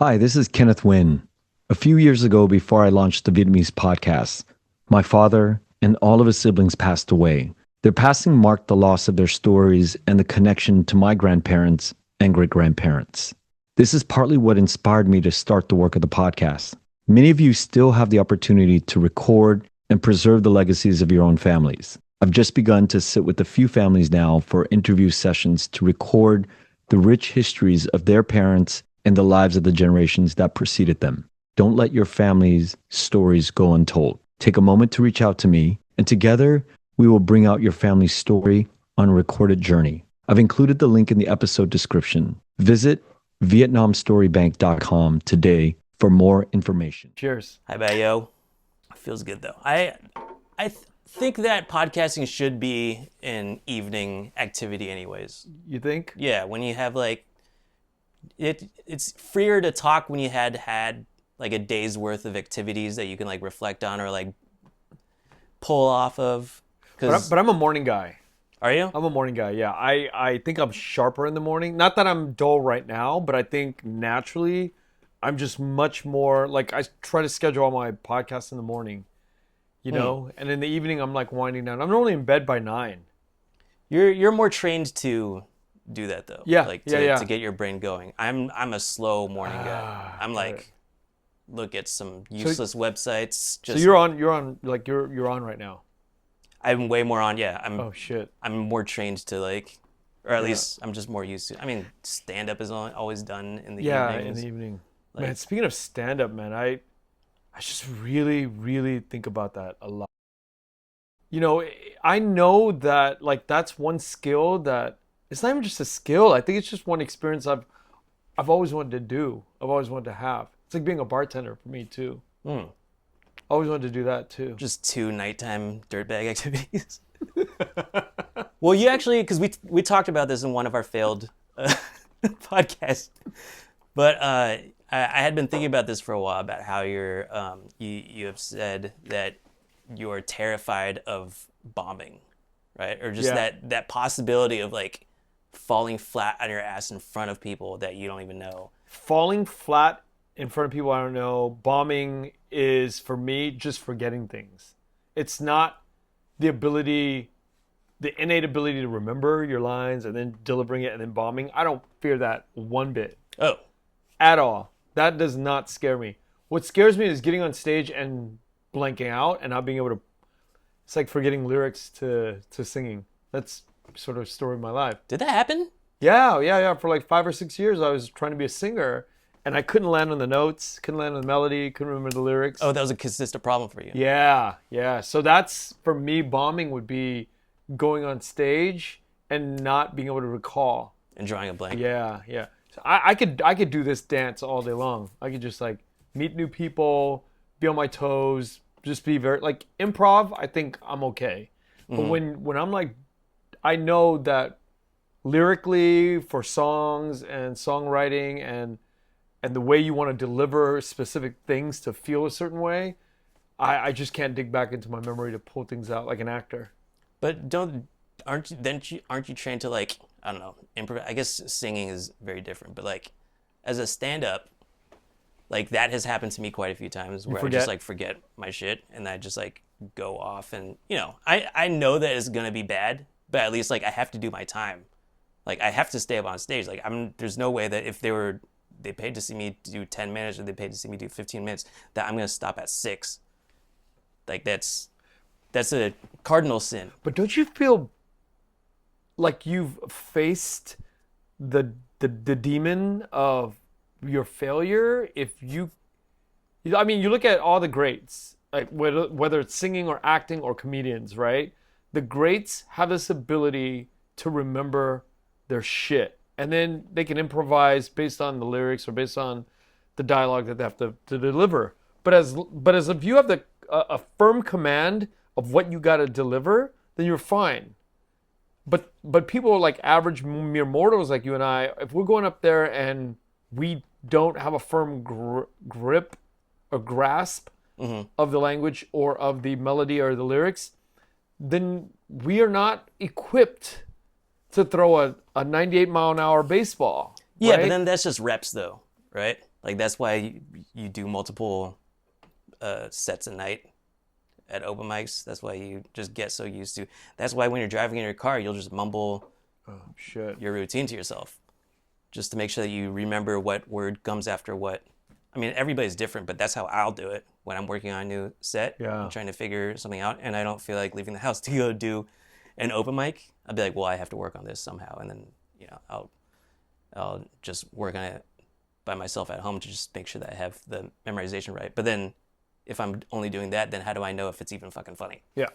Hi, this is Kenneth Nguyen. A few years ago, before I launched the Vietnamese Podcast, my father and all of his siblings passed away. Their passing marked the loss of their stories and the connection to my grandparents and great-grandparents. This is partly what inspired me to start the work of the podcast. Many of you still have the opportunity to record and preserve the legacies of your own families. I've just begun to sit with a few families now for interview sessions to record the rich histories of their parents and the lives of the generations that preceded them. Don't let your family's stories go untold. Take a moment to reach out to me, and together we will bring out your family's story on a recorded journey. I've included the link in the episode description. Visit VietnamStoryBank.com today for more information. Cheers. Hi, Bayo. Feels good though. I think that podcasting should be an evening activity, anyways. You think? Yeah, when you have like it's freer to talk when you had like a day's worth of activities that you can like reflect on or like pull off of. But I'm a morning guy. Are you? I'm a morning guy, yeah. I think I'm sharper in the morning. Not that I'm dull right now, but I think naturally I'm just much more, like I try to schedule all my podcasts in the morning, you know? And in the evening I'm like winding down. I'm normally in bed by 9. You're more trained to do that though. Yeah, like yeah. to get your brain going. I'm a slow morning guy. I'm like look at some useless websites. So you're on right now. I'm way more on, yeah. Oh shit. I'm more trained to like, or at least I'm just more used to. I mean, stand up is always done in the evenings. Yeah, in the evening. Like, man, speaking of stand up, man, I just really, really think about that a lot. You know, I know that like that's one skill that it's not even just a skill. I think it's just one experience I've always wanted to do. I've always wanted to have. It's like being a bartender for me too. Always wanted to do that too. Just 2 nighttime dirtbag activities. Well, you actually, because we talked about this in one of our failed podcasts, but I had been thinking about this for a while about how you have said that you are terrified of bombing, right? Or just that possibility of like falling flat on your ass in front of people that you don't even know. Falling flat in front of people I don't know. Bombing is for me just forgetting things. It's not the innate ability to remember your lines and then delivering it and then bombing. I don't fear that one bit. Oh. At all. That does not scare me. What scares me is getting on stage and blanking out and not being able to. It's like forgetting lyrics to singing. That's sort of a story of my life. Did that happen? Yeah. For like 5 or 6 years, I was trying to be a singer. And I couldn't land on the notes, couldn't land on the melody, couldn't remember the lyrics. Oh, that was a consistent problem for you. Yeah. So that's, for me, bombing would be going on stage and not being able to recall. And drawing a blank. Yeah. So I could do this dance all day long. I could just like meet new people, be on my toes, just be very, like improv, I think I'm okay. But when I'm like, I know that lyrically for songs and songwriting and the way you want to deliver specific things to feel a certain way, I just can't dig back into my memory to pull things out like an actor. But aren't you trained to like, I don't know, improv? I guess singing is very different, but like as a stand-up, like that has happened to me quite a few times where I just like forget my shit and I just like go off and, you know, I know that it's gonna be bad, but at least like I have to do my time. Like I have to stay up on stage. Like there's no way that if they paid to see me do 10 minutes or they paid to see me do 15 minutes, that I'm going to stop at 6. Like that's a cardinal sin. But don't you feel like you've faced the demon of your failure? You look at all the greats, like whether it's singing or acting or comedians, right? The greats have this ability to remember their shit. And then they can improvise based on the lyrics or based on the dialogue that they have to deliver. But as if you have a firm command of what you got to deliver, then you're fine. But people like average mere mortals like you and I, if we're going up there and we don't have a firm grip or grasp of the language or of the melody or the lyrics, then we are not equipped to throw a 98 mile an hour baseball. Yeah, right? but then that's just reps though, right? Like that's why you do multiple sets a night at open mics. That's why you just get so used to. That's why when you're driving in your car, you'll just mumble your routine to yourself, just to make sure that you remember what word comes after what. I mean, everybody's different, but that's how I'll do it when I'm working on a new set. Yeah. I'm trying to figure something out, and I don't feel like leaving the house to go do an open mic. I'll be like, well, I have to work on this somehow, and then I'll just work on it by myself at home to just make sure that I have the memorization right. But then if I'm only doing that, then how do I know if it's even fucking funny? Yeah.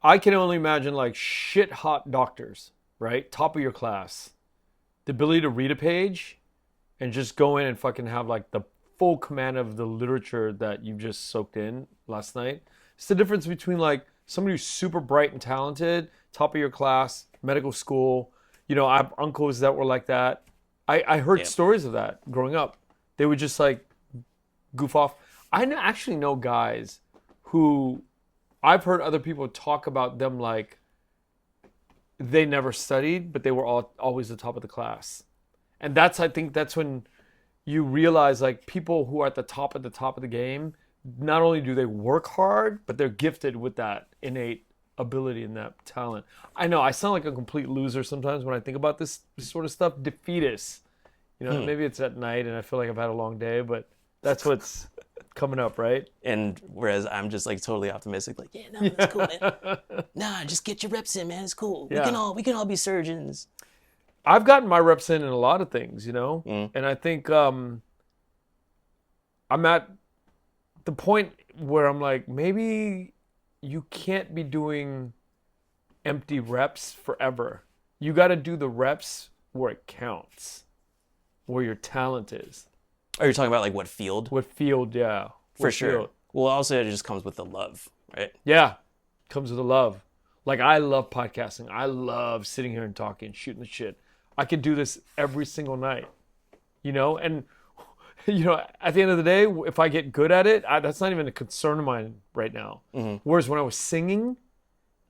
I can only imagine like shit hot doctors, right? Top of your class. The ability to read a page and just go in and fucking have like the full command of the literature that you've just soaked in last night. It's the difference between like somebody who's super bright and talented, top of your class, medical school. You know, I have uncles that were like that. I heard stories of that growing up. They would just like goof off. I actually know guys who I've heard other people talk about them like they never studied, but they were always the top of the class. And I think that's when you realize like people who are at the top of the game, not only do they work hard, but they're gifted with that innate ability and that talent. I know I sound like a complete loser sometimes when I think about this sort of stuff. Defeatist. You know, maybe it's at night and I feel like I've had a long day, but that's what's coming up, right? And whereas I'm just like totally optimistic, like, yeah, no, it's cool, man. Nah, just get your reps in, man. It's cool. Yeah. We can all be surgeons. I've gotten my reps in a lot of things, you know? And I think I'm at the point where I'm like, maybe you can't be doing empty reps forever. You got to do the reps where it counts, where your talent is. Oh, you're talking about like what field? What field, yeah. For sure. Well, also it just comes with the love, right? Yeah, comes with the love. Like I love podcasting. I love sitting here and talking, shooting the shit. I could do this every single night, you know? And, you know, at the end of the day, if I get good at it, that's not even a concern of mine right now. Whereas when I was singing,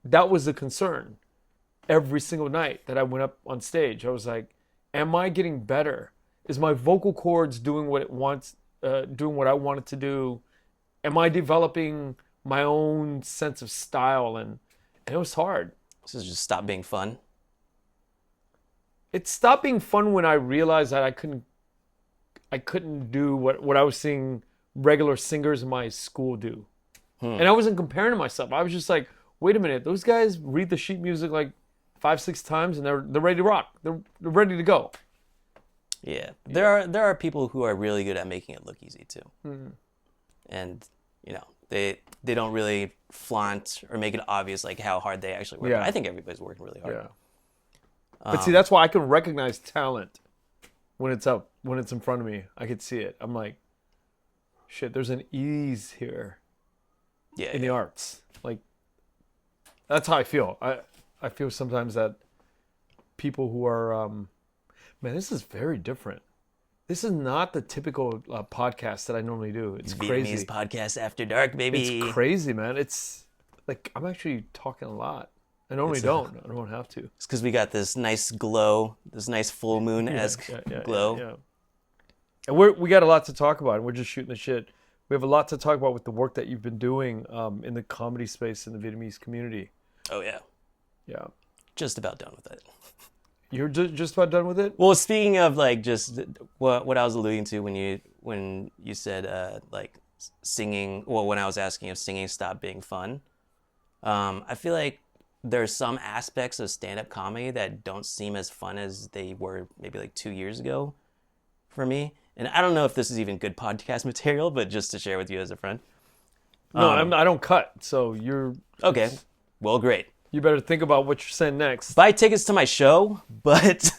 that was the concern. Every single night that I went up on stage, I was like, am I getting better? Is my vocal cords doing what it wants, doing what I want it to do? Am I developing my own sense of style? And it was hard. So just stop being fun. It stopped being fun when I realized that I couldn't do what I was seeing regular singers in my school do. And I wasn't comparing to myself. I was just like, wait a minute, those guys read the sheet music like 5-6 times and they're ready to rock. They're ready to go. Yeah. There are people who are really good at making it look easy too. And you know, they don't really flaunt or make it obvious like how hard they actually work. Yeah. I think everybody's working really hard. Yeah. But see, that's why I can recognize talent when it's in front of me. I could see it. I'm like, shit, there's an ease here in the arts. Like, that's how I feel. I feel sometimes that people who are, man, this is very different. This is not the typical podcast that I normally do. It's crazy. Vietnamese Podcast After Dark, baby. It's crazy, man. It's like, I'm actually talking a lot. I normally don't. I don't have to. It's because we got this nice glow, this nice full moon-esque glow. Yeah. And we got a lot to talk about, and we're just shooting the shit. We have a lot to talk about with the work that you've been doing in the comedy space in the Vietnamese community. Oh, yeah. Yeah. Just about done with it. You're just about done with it? Well, speaking of like just what I was alluding to when you said like singing, well, when I was asking if singing stopped being fun, I feel like there's some aspects of stand-up comedy that don't seem as fun as they were maybe like 2 years ago for me. And I don't know if this is even good podcast material, but just to share with you as a friend. No, I don't cut, so you're... Okay, well, great. You better think about what you're saying next. Buy tickets to my show, but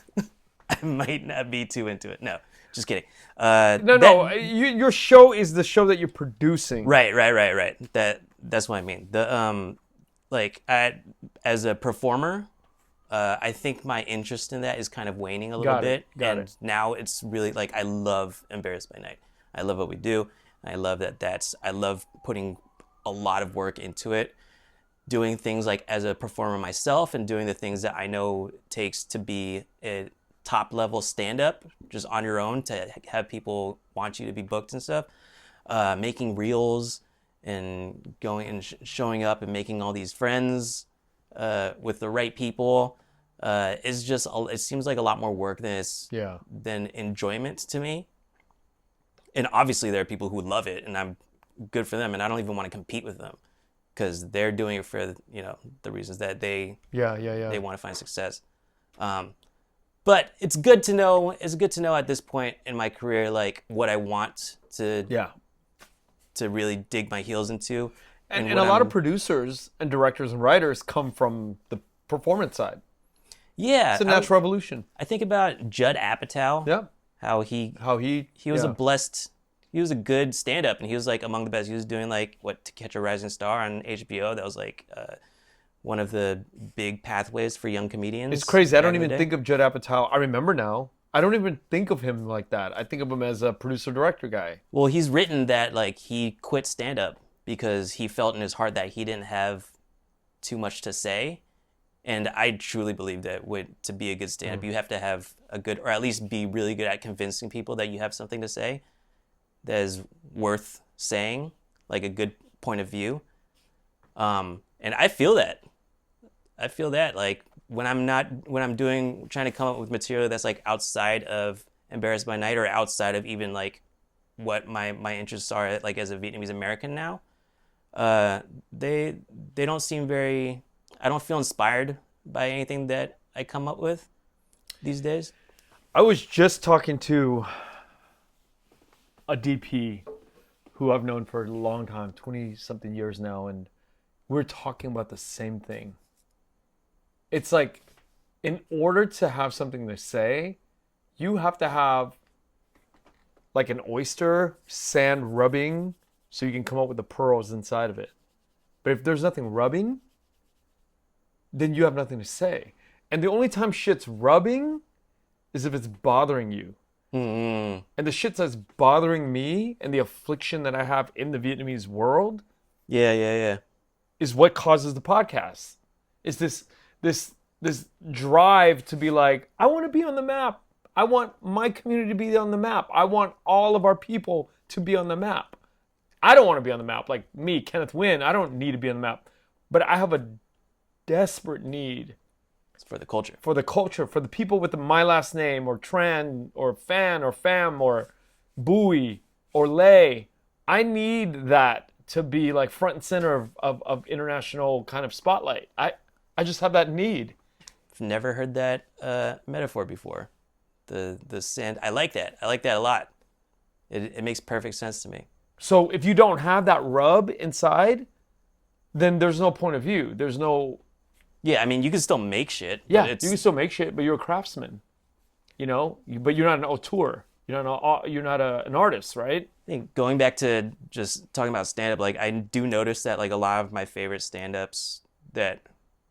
I might not be too into it. No, just kidding. Your show is the show that you're producing. Right. That's what I mean. The as a performer, I think my interest in that is kind of waning a little bit. Got it. Now it's really like I love Embarrassed by Night. I love what we do. I love I love putting a lot of work into it, doing things like as a performer myself and doing the things that I know takes to top level stand up just on your own to have people want you to be booked and stuff. Making reels and going and showing up and making all these friends with the right people is just, it seems like a lot more work than enjoyment to me. And obviously there are people who love it, and I'm good for them, and I don't even want to compete with them because they're doing it for, you know, the reasons that they want to find success. But it's good to know. It's good to know at this point in my career, like what I want to really dig my heels into. And a lot of producers and directors and writers come from the performance side. Yeah, it's a natural evolution. I think about Judd Apatow. Yeah, how he was he was a good stand-up, and he was like among the best. He was doing like To Catch a Rising Star on HBO. That was like one of the big pathways for young comedians. It's crazy. I don't even think of Judd Apatow. I remember now. I don't even think of him like that. I think of him as a producer-director guy. Well, he's written that like he quit stand-up because he felt in his heart that he didn't have too much to say. And I truly believe that to be a good stand-up, you have to have a good, or at least be really good at convincing people that you have something to say that is worth saying, like a good point of view. And I feel that. Like when I'm trying to come up with material that's like outside of Embarrassed by Night or outside of even like what my interests are, like as a Vietnamese American now, they don't seem very, I don't feel inspired by anything that I come up with these days. I was just talking to a DP who I've known for a long time, 20-something years now, and we're talking about the same thing. It's like, in order to have something to say, you have to have like an oyster, sand rubbing, so you can come up with the pearls inside of it. But if there's nothing rubbing, then you have nothing to say. And the only time shit's rubbing is if it's bothering you. Mm-hmm. And the shit that's bothering me and the affliction that I have in the Vietnamese world is what causes the podcast. Is this drive to be like, I want to be on the map. I want my community to be on the map. I want all of our people to be on the map. I don't want to be on the map. Like me, Kenneth Wynn, I don't need to be on the map. But I have a desperate need for the culture, for the people with my last name, or Tran, or Fan, or Fam, or Bowie, or Lay. I need that to be like front and center of international kind of spotlight. I just have that need. I've never heard that metaphor before. The sand. I like that. I like that a lot. It makes perfect sense to me. So if you don't have that rub inside, then there's no point of view. There's no. Yeah, I mean, you can still make shit. Yeah, you can still make shit, but you're a craftsman. You know, but you're not an auteur. You're not an artist, right? I think going back to just talking about stand-up, like I do notice that like a lot of my favorite stand-ups that,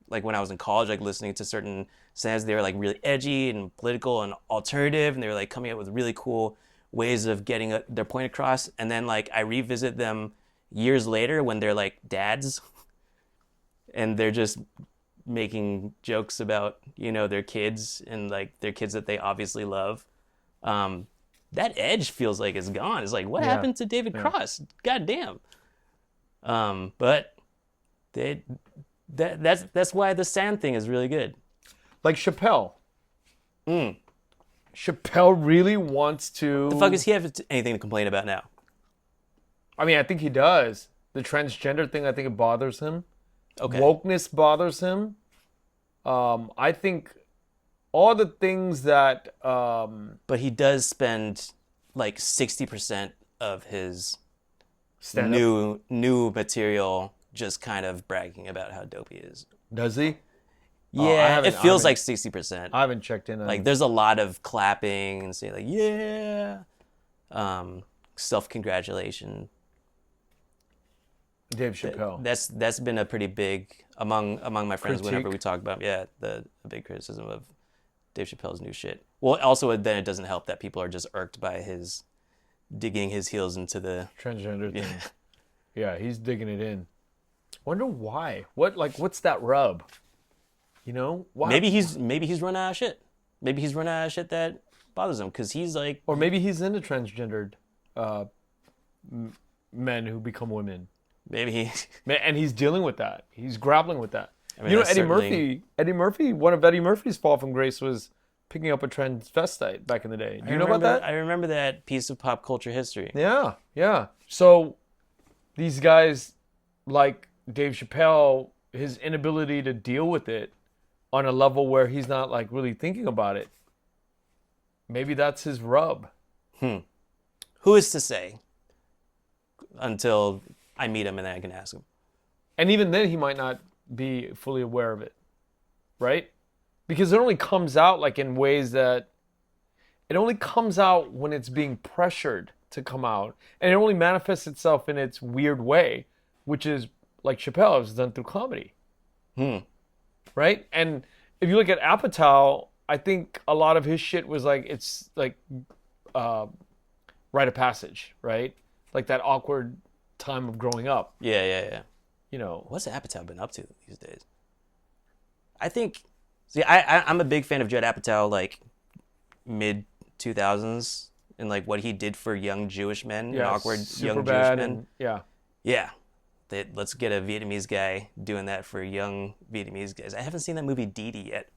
like when I was in college, like listening to certain stand-ups, they were like really edgy and political and alternative, and they were like coming up with really cool ways of getting their point across. And then like I revisit them years later when they're like dads, and they're just making jokes about, you know, their kids and like their kids that they obviously love. That edge feels like it's gone. It's like, what happened to David Cross? God damn. But that's why the sand thing is really good. Like Chappelle. Chappelle really wants to. The fuck does he have anything to complain about now? I mean, I think he does. The transgender thing, I think it bothers him. Okay. Wokeness bothers him. I think all the things that. But he does spend like 60% of his stand-up. new material just kind of bragging about how dope he is. Does he? Yeah, it feels like 60%. I haven't checked in on like there's a lot of clapping and saying like, yeah. Self-congratulation. Dave Chappelle. That's been a pretty big among my friends critique. whenever we talk about a big criticism of Dave Chappelle's new shit. Well, also then it doesn't help that people are just irked by his digging his heels into the transgender thing. Yeah, he's digging it in. Wonder why? What's that rub? You know, why? Maybe he's run out of shit. Maybe he's run out of shit that bothers him because he's like, Or maybe he's into transgendered men who become women. maybe he. And he's dealing with that. He's grappling with that. I mean, You know, that's Eddie Murphy, one of Eddie Murphy's fall from grace was picking up a transvestite back in the day. Do you know about that? I remember that piece of pop culture history. Yeah, yeah. So these guys like Dave Chappelle, his inability to deal with it on a level where he's not like really thinking about it. Maybe that's his rub. Who is to say? Until I meet him and then I can ask him. And even then he might not be fully aware of it. Right? Because it only comes out like in ways that it only comes out when it's being pressured to come out. And it only manifests itself in its weird way, which is like Chappelle has done through comedy. Right? And if you look at Apatow, I think a lot of his shit was like, it's like rite of passage, right? Like that awkward time of growing up. Yeah. You know. What's Apatow been up to these days? I think, I'm a big fan of Judd Apatow, like mid 2000s, and like what he did for young Jewish men, and awkward young Jewish men. Yeah. Let's get a Vietnamese guy doing that for young Vietnamese guys. I haven't seen that movie Didi yet.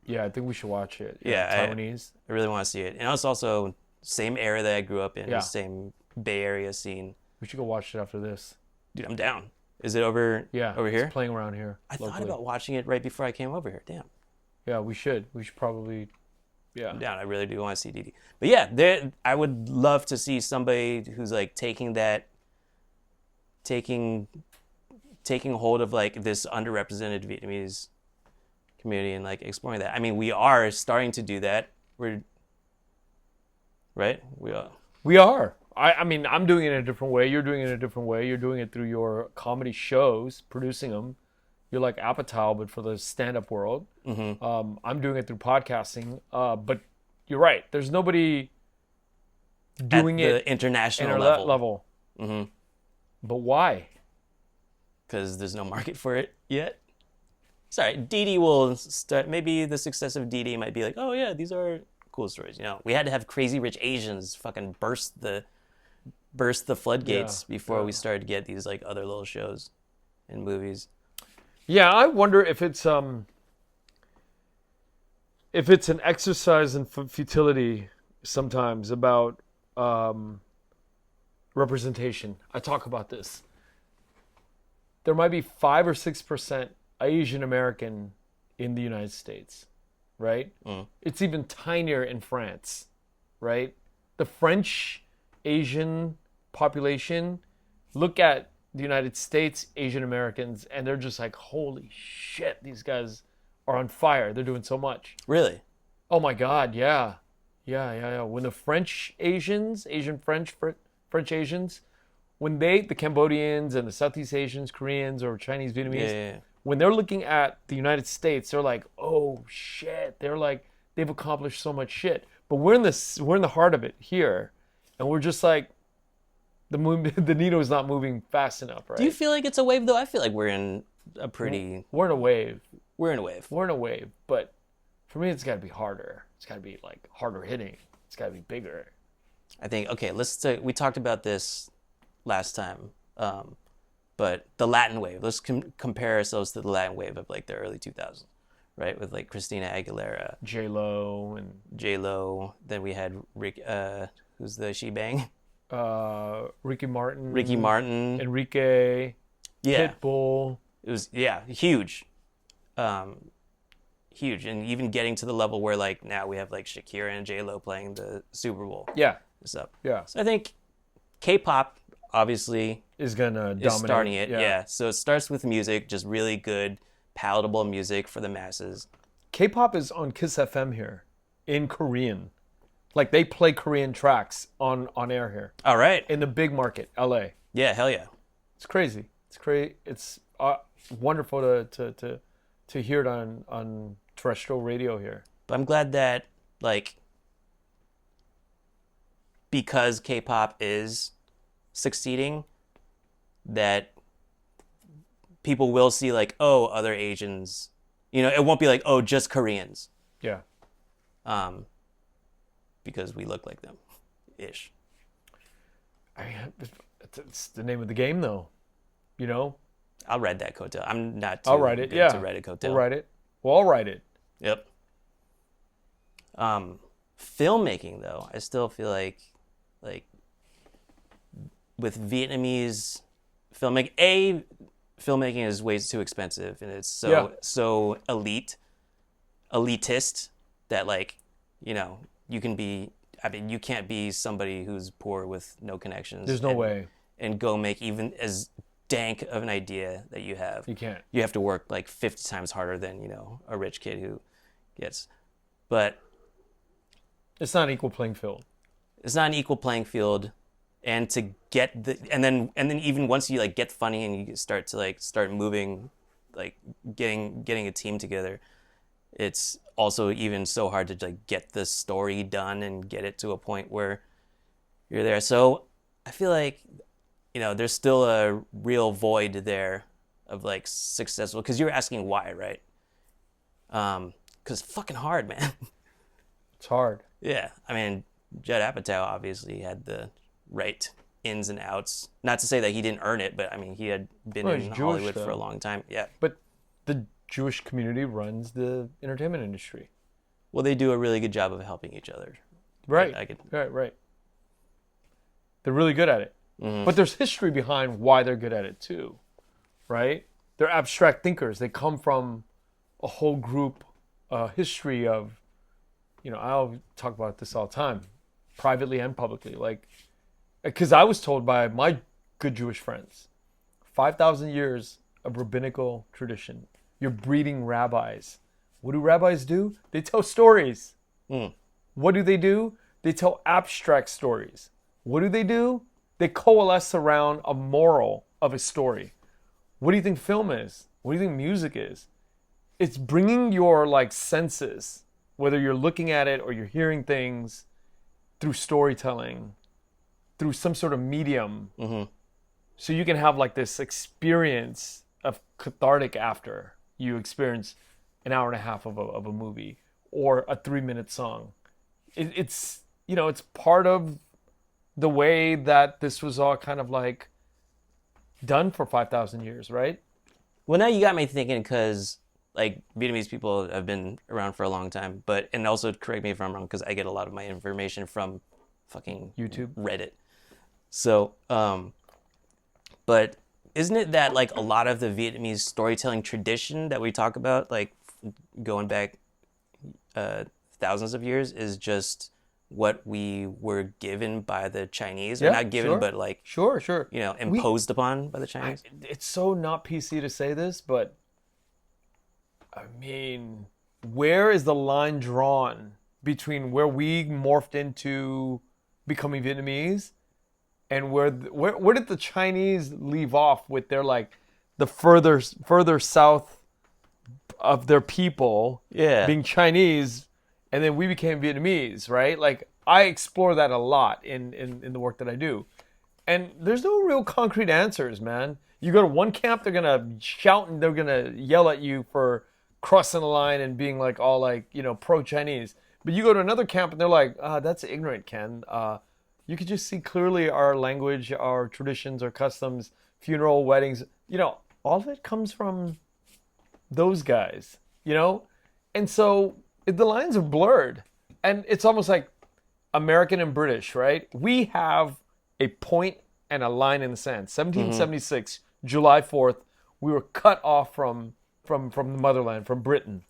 Yeah, I think we should watch it. Yeah, Taiwanese. I really want to see it. And it's also same era that I grew up in, Yeah. same Bay Area scene. We should go watch it after this. Dude, I'm down. Is it over? Yeah, over here. It's playing around here. I locally. thought about watching it right before I came over here. Damn. Yeah, we should. We should probably. Yeah. I'm down. I really do want to see Didi. But yeah, I would love to see somebody who's like taking hold of like this underrepresented Vietnamese community and like exploring that. I mean, we are starting to do that. Right? We are. I mean, I'm doing it in a different way. You're doing it in a different way. You're doing it through your comedy shows, producing them. You're like Apatow, but for the stand-up world. I'm doing it through podcasting. But you're right. There's nobody doing at the it international level. But why? Because there's no market for it yet. Sorry, Didi will start. Maybe the success of Didi might be like, oh yeah, these are cool stories. You know, we had to have Crazy Rich Asians fucking burst the floodgates before we started to get these like other little shows and movies. Yeah, I wonder if it's an exercise in futility sometimes about representation. I talk about this. There might be 5 or 6% Asian American in the United States, right? It's even tinier in France, right? The French Asian population, look at the United States Asian Americans, and they're just like, holy shit, these guys are on fire. They're doing so much. Really? Oh my God, yeah. When the French Asians, French Asians, when the Cambodians and the Southeast Asians, Koreans or Chinese, Vietnamese, when they're looking at the United States, they're like, oh shit. They're like, they've accomplished so much shit. But we're in the heart of it here, and we're just like, the needle is not moving fast enough, right? Do you feel like it's a wave though? I feel like we're in a pretty. We're in a wave. We're in a wave. We're in a wave, but for me, it's got to be harder. It's got to be like harder hitting. It's got to be bigger. I think we talked about this last time, but the Latin wave. Let's compare ourselves to the Latin wave of like the early 2000s, right? With like Christina Aguilera, J-Lo. Then we had Rick. Who's the she-bang? Ricky Martin. Enrique. Yeah. Pitbull. It was huge. Huge, and even getting to the level where like now we have like Shakira and J-Lo playing the Super Bowl. Yeah. So I think K-pop obviously is dominate. Starting it. Yeah. So it starts with music, just really good, palatable music for the masses. K-pop is on Kiss FM here in Korean. Like they play Korean tracks on air here. All right. In the big market, LA. Yeah, hell yeah. It's crazy. It's wonderful to hear it on terrestrial radio here. But I'm glad that like because K-pop is succeeding, that people will see like, oh, other Asians. You know, it won't be like, oh, just Koreans. Yeah. because we look like them, ish. It's the name of the game, though. You know. I'll ride that coattail. I'm not too I'll ride it. big Yeah. to ride a coattail. We'll ride it. We'll all ride it. Yep. Filmmaking, though, I still feel like with Vietnamese filmmaking, filmmaking is way too expensive, and it's so elitist that, like, you know, you can't be somebody who's poor with no connections. There's no way. And go make even as dank of an idea that you have. You can't. You have to work like 50 times harder than, you know, a rich kid who gets. But it's not an equal playing field. It's not an equal playing field. And to get and then even once you like get funny and you start moving, like getting a team together, it's also even so hard to like get the story done and get it to a point where you're there. So I feel like, you know, there's still a real void there of like successful, because you were asking why, right? Because it's fucking hard, man. It's hard. Yeah, I mean, Judd Apatow obviously had the right ins and outs. Not to say that he didn't earn it, but I mean, he had been in Hollywood for a long time. Yeah. But the Jewish community runs the entertainment industry. Well, they do a really good job of helping each other. Right. Right. They're really good at it. Mm-hmm. But there's history behind why they're good at it too, right? They're abstract thinkers. They come from a whole group history of, you know, I'll talk about this all the time, privately and publicly. Like, because I was told by my good Jewish friends, 5,000 years of rabbinical tradition. You're breeding rabbis. What do rabbis do? They tell stories. What do? They tell abstract stories. What do? They coalesce around a moral of a story. What do you think film is? What do you think music is? It's bringing your like senses, whether you're looking at it or you're hearing things, through storytelling, through some sort of medium. Mm-hmm. So you can have like this experience of cathartic after you experience an hour and a half of a movie or a 3-minute song. It's, you know, it's part of the way that this was all kind of like done for 5,000 years, right? Well, now you got me thinking, because like Vietnamese people have been around for a long time, and also correct me if I'm wrong, because I get a lot of my information from fucking YouTube, Reddit. So, but isn't it that like a lot of the Vietnamese storytelling tradition that we talk about, like going back thousands of years, is just what we were given by the Chinese? Or not given, but like sure, you know, imposed upon by the Chinese. It's so not PC to say this, but I mean, where is the line drawn between where we morphed into becoming Vietnamese and where did the Chinese leave off with their like the further south of their people being Chinese, and then we became Vietnamese, right? Like, I explore that a lot in the work that I do. And there's no real concrete answers, man. You go to one camp, they're going to shout and they're going to yell at you for crossing the line and being like all like, you know, pro-Chinese. But you go to another camp and they're like, that's ignorant, Ken. You could just see clearly our language, our traditions, our customs, funeral, weddings, you know, all of it comes from those guys, you know? And so the lines are blurred, and it's almost like American and British, right? We have a point and a line in the sand. 1776, July 4th, we were cut off from the motherland, from Britain,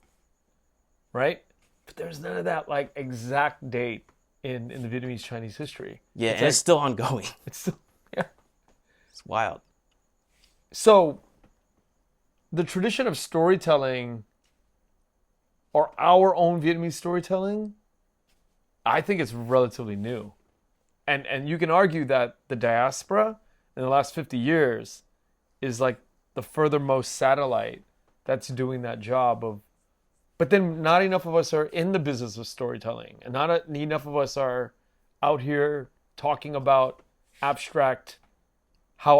right? But there's none of that like exact date in the Vietnamese Chinese history. Yeah, it's still ongoing. It's still, yeah. It's wild. So the tradition of storytelling, or our own Vietnamese storytelling, I think it's relatively new. And you can argue that the diaspora in the last 50 years is like the furthermost satellite that's doing that job of, but then not enough of us are in the business of storytelling, and not enough of us are out here talking about how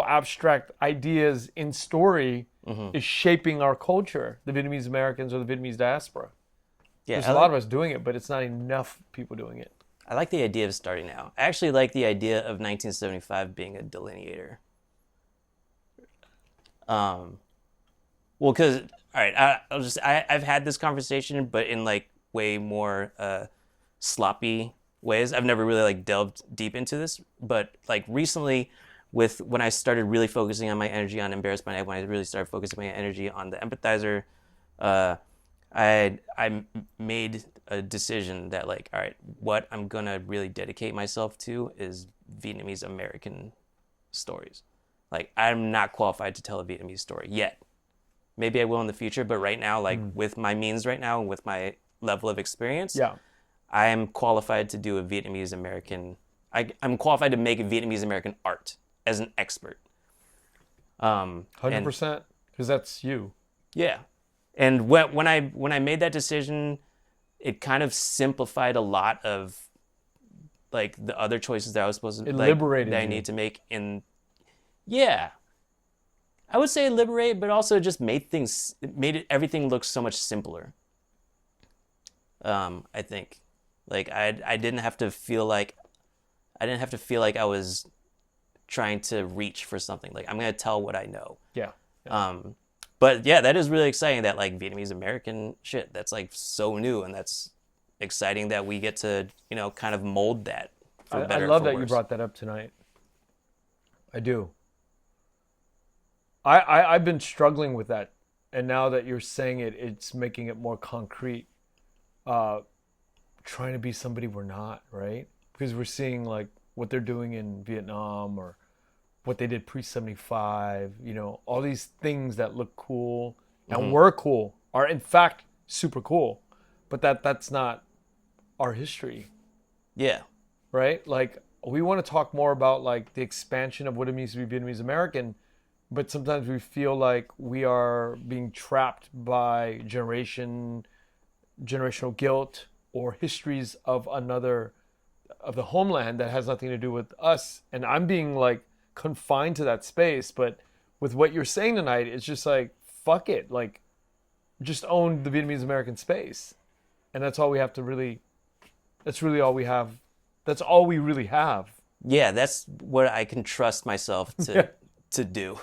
abstract ideas in story is shaping our culture, the Vietnamese Americans or the Vietnamese diaspora. Yeah, There's a lot of us doing it, but it's not enough people doing it. I like the idea of starting now. I actually like the idea of 1975 being a delineator. Well, because all right, I've had this conversation, but in like way more sloppy ways. I've never really like delved deep into this, but like recently, when I started really focusing on my energy on Embarrassed by Night, when I really started focusing my energy on the Empathizer, I made a decision that like, all right, what I'm gonna really dedicate myself to is Vietnamese American stories. Like, I'm not qualified to tell a Vietnamese story yet. Maybe I will in the future, but right now, like with my means right now and with my level of experience, I am qualified to do a Vietnamese American. I'm qualified to make a Vietnamese American art as an expert. 100%, because that's you. Yeah. And when I made that decision, it kind of simplified a lot of like the other choices that I was supposed to liberated that I you. need to make. And yeah, I would say liberate, but also just made everything look so much simpler. I think like I didn't have to feel like I was trying to reach for something. Like, I'm gonna tell what I know. Yeah. But yeah, that is really exciting that like Vietnamese American shit, that's like so new, and that's exciting that we get to, kind of mold that for better. I love or for that worse. you brought that up tonight. I do. I've been struggling with that, and now that you're saying it, it's making it more concrete. Trying to be somebody we're not, right? Because we're seeing like what they're doing in Vietnam or what they did pre-75, all these things that look cool and were cool are in fact super cool, but that's not our history. Yeah. Right? Like, we want to talk more about like the expansion of what it means to be Vietnamese American, but sometimes we feel like we are being trapped by generational guilt or histories of the homeland that has nothing to do with us. And I'm being like confined to that space, but with what you're saying tonight, it's just like, fuck it, like just own the Vietnamese American space, and that's all we have to really. That's really all we have. That's all we really have. Yeah, that's what I can trust myself to do.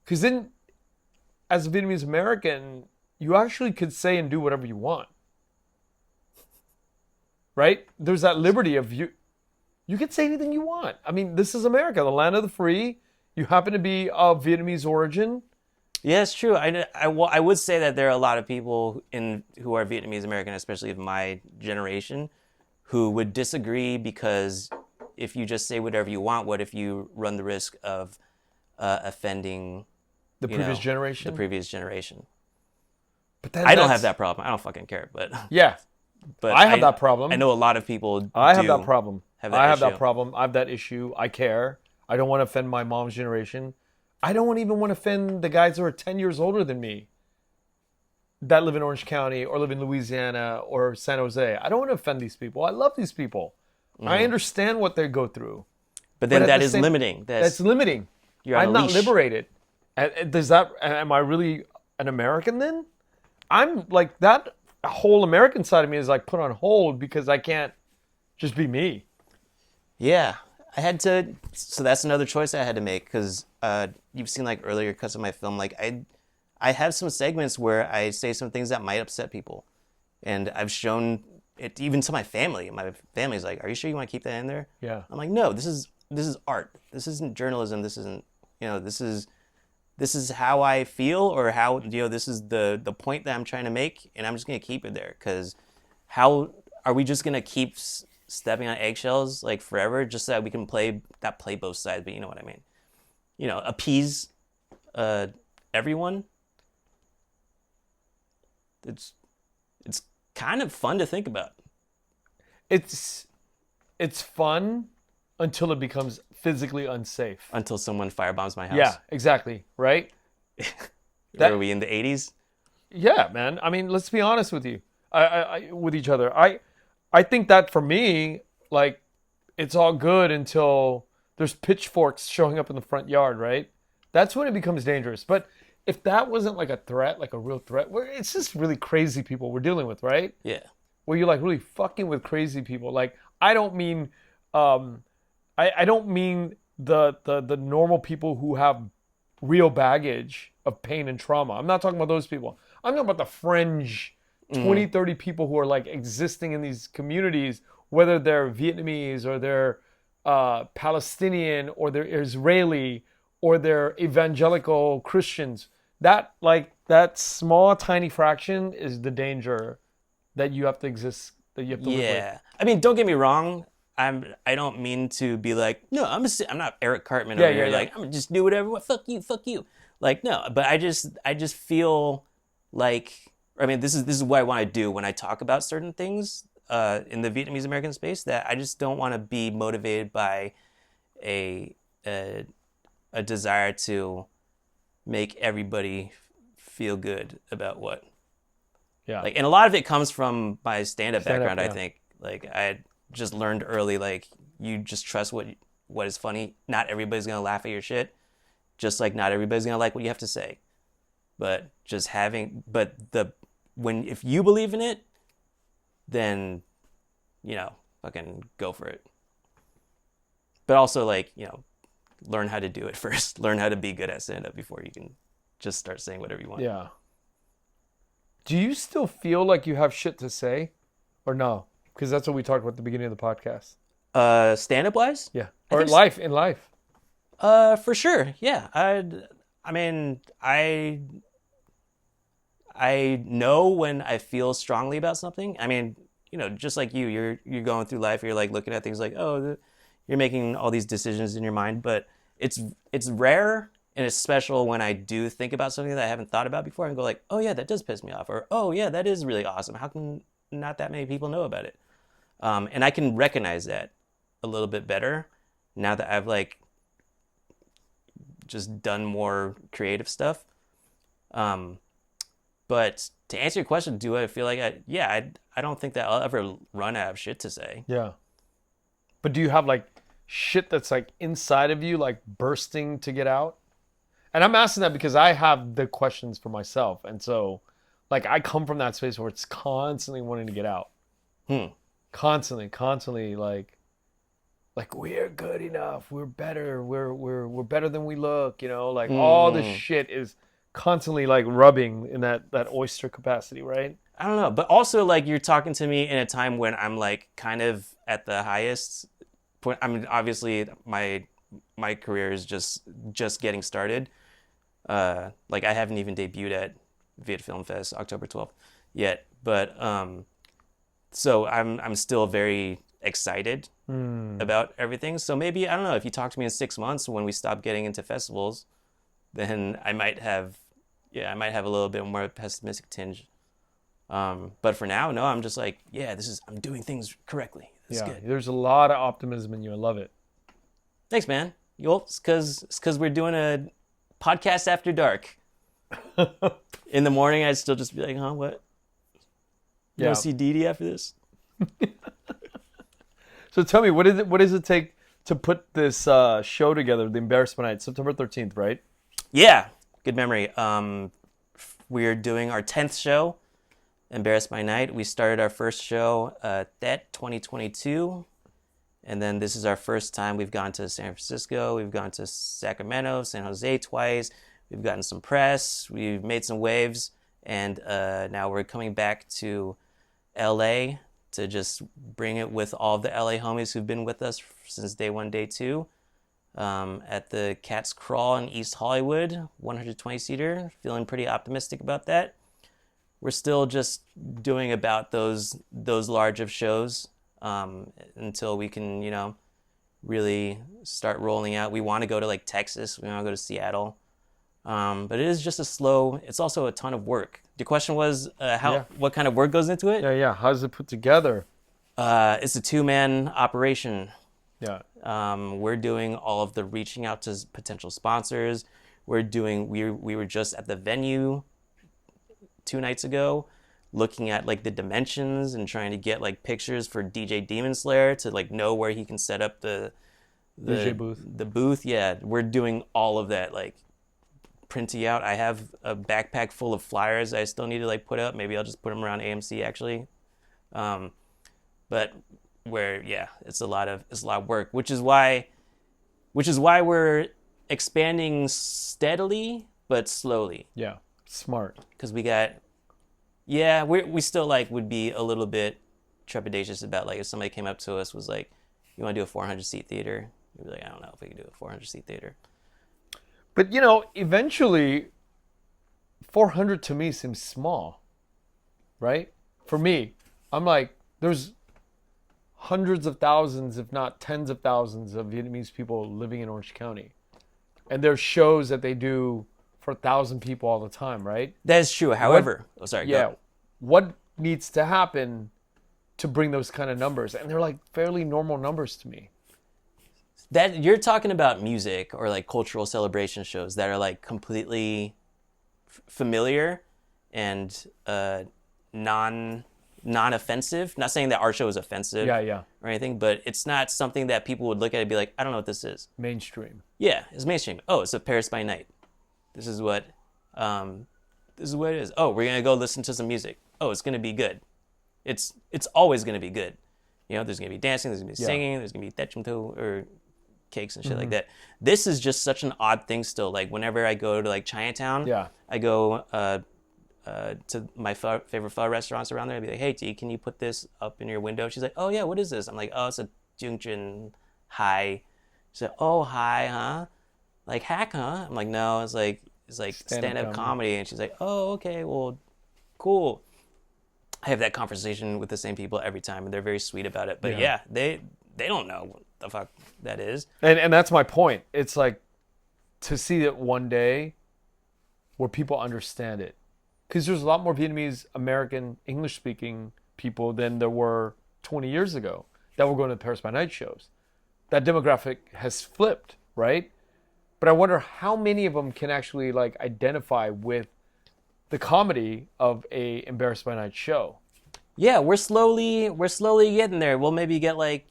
Because then, as a Vietnamese American, you actually could say and do whatever you want. Right? There's that liberty of you. You can say anything you want. I mean, this is America, the land of the free. You happen to be of Vietnamese origin. Yeah, it's true. I would say that there are a lot of people who are Vietnamese American, especially of my generation, who would disagree, because if you just say whatever you want, what if you run the risk of offending the previous generation? The previous generation. But then I don't have that problem. I don't fucking care. But yeah. But I have that problem. I know a lot of people I have that problem. I have that problem. I have that issue. I care. I don't want to offend my mom's generation. I don't even want to offend the guys that are 10 years older than me that live in Orange County or live in Louisiana or San Jose. I don't want to offend these people. I love these people. I understand what they go through. But then that is limiting. That's limiting. I'm not liberated. Am I really an American then? I'm like, that whole American side of me is like put on hold because I can't just be me. Yeah. So that's another choice I had to make, because you've seen like earlier cuts of my film, like I have some segments where I say some things that might upset people, and I've shown it even to my family. My family's like, "Are you sure you want to keep that in there?" Yeah. I'm like, "No, this is art. This isn't journalism. This isn't, this is how I feel, or how, this is the point that I'm trying to make, and I'm just gonna keep it there, because how are we just gonna keep stepping on eggshells like forever just so that we can not play both sides, but you know what I mean, appease everyone? It's kind of fun to think about. It's fun until it becomes physically unsafe. Until someone firebombs my house. Yeah, exactly. Right? Are we in the 80s? Yeah, man. I mean, let's be honest with you. With each other. I think that for me, like, it's all good until there's pitchforks showing up in the front yard, right? That's when it becomes dangerous. But if that wasn't like a threat, like a real threat, it's just really crazy people we're dealing with, right? Yeah. Where you're like really fucking with crazy people. Like I don't mean, I don't mean the normal people who have real baggage of pain and trauma. I'm not talking about those people. I'm talking about the fringe 20, 30 people who are like existing in these communities, whether they're Vietnamese or they're Palestinian or they're Israeli or they're evangelical Christians. That small, tiny fraction is the danger that you have to exist, that you have to live with. Yeah. I mean, don't get me wrong. I don't mean to be like, no, I'm not Eric Cartman over here. Like, I'm gonna just do whatever. Fuck you. Like, no, but I just feel like, I mean, this is what I want to do when I talk about certain things in the Vietnamese American space, that I just don't want to be motivated by a desire to make everybody feel good about what. Yeah. Like, and a lot of it comes from my stand-up background, I think. Like, I just learned early, like, you just trust what is funny. Not everybody's gonna laugh at your shit. Just like not everybody's gonna like what you have to say. But if you believe in it, then, fucking go for it. But also, like, learn how to do it first. Learn how to be good at stand-up before you can just start saying whatever you want. Yeah. Do you still feel like you have shit to say, or no? Because that's what we talked about at the beginning of the podcast. Stand-up wise? Yeah. Or in life. For sure. Yeah. I mean, I know when I feel strongly about something. I mean, just like you're going through life, you're like looking at things like, oh, you're making all these decisions in your mind, but it's rare and it's special when I do think about something that I haven't thought about before and go like, oh yeah, that does piss me off, or oh yeah, that is really awesome. How can not that many people know about it? And I can recognize that a little bit better now that I've like just done more creative stuff. But to answer your question, do I feel like I don't think that I'll ever run out of shit to say. Yeah. But do you have like shit that's like inside of you, like bursting to get out? And I'm asking that because I have the questions for myself. And so like I come from that space where it's constantly wanting to get out. Constantly like we're good enough, we're better, we're better than we look, like all this shit is constantly like rubbing in that oyster capacity, right? I don't know, but also like you're talking to me in a time when I'm like kind of at the highest point. I mean, obviously my career is just getting started. Like I haven't even debuted at Viet Film Fest October 12th yet, but so I'm still very excited about everything. So maybe, I don't know, if you talk to me in 6 months when we stop getting into festivals, then I might have a little bit more pessimistic tinge. But for now, no, I'm just like, I'm doing things correctly. It's good. There's a lot of optimism in you. I love it. Thanks, man. It's because we're doing a podcast after dark. In the morning, I'd still just be like, huh, what? You want to see Dee after this? So tell me, what does it take to put this show together, The Embarrassment Night, September 13th, right? Yeah, good memory. We're doing our 10th show, Embarrassed by Night. We started our first show that 2022, and then this is our first time. We've gone to San Francisco, we've gone to Sacramento, San Jose twice. We've gotten some press, we've made some waves, and now we're coming back to LA to just bring it with all the LA homies who've been with us since day one, day two, at the Cat's Crawl in East Hollywood, 120-seater. Feeling pretty optimistic about that. We're still just doing about those large of shows until we can, really start rolling out. We want to go to like Texas. We want to go to Seattle. But it is just it's also a ton of work. The question was, what kind of work goes into it? Yeah. How's it put together? It's a 2-man operation. Yeah. We're doing all of the reaching out to potential sponsors. We were just at the venue 2 nights ago, looking at like the dimensions and trying to get like pictures for DJ Demon Slayer to like know where he can set up the DJ booth. The booth. Yeah, we're doing all of that like printing out. I have a backpack full of flyers I still need to like put up. Maybe I'll just put them around AMC actually. But where, yeah, it's a lot of work, which is why we're expanding steadily but slowly. Yeah, smart. Because we still like would be a little bit trepidatious about like if somebody came up to us was like, you want to do a 400-seat theater? We'd be like, I don't know if we can do a 400-seat theater. But eventually, 400 to me seems small, right? For me, I'm like, there's hundreds of thousands, if not tens of thousands of Vietnamese people living in Orange County. And there's shows that they do for 1,000 people all the time, right? That is true. However, go. What needs to happen to bring those kind of numbers? And they're like fairly normal numbers to me. That you're talking about music or like cultural celebration shows that are like completely familiar and non-offensive. Not saying that our show is offensive or anything, but it's not something that people would look at and be like, I don't know what this is. Mainstream. Yeah, it's mainstream. Oh, it's a Paris by Night. This is what it is. Oh, we're gonna go listen to some music. Oh, it's gonna be good. It's always gonna be good. There's gonna be dancing, there's gonna be singing, there's gonna be techumto or cakes and shit like that. This is just such an odd thing still. Like whenever I go to like Chinatown, I go to my favorite pho restaurants around there. I'd be like, hey, T, can you put this up in your window? She's like, oh yeah, what is this? I'm like, oh, it's a Jungjun Hai. She's like, oh, hi, huh? Like hack, huh? I'm like, no, it's like stand-up comedy. And she's like, oh, okay, well, cool. I have that conversation with the same people every time, and they're very sweet about it. But yeah they don't know what the fuck that is. And that's my point. It's like to see it one day where people understand it. Because there's a lot more Vietnamese, American, English-speaking people than there were 20 years ago that were going to Paris by Night shows. That demographic has flipped, right? But I wonder how many of them can actually like identify with the comedy of a Embarrassed by Night show. Yeah, we're slowly getting there. We'll maybe get like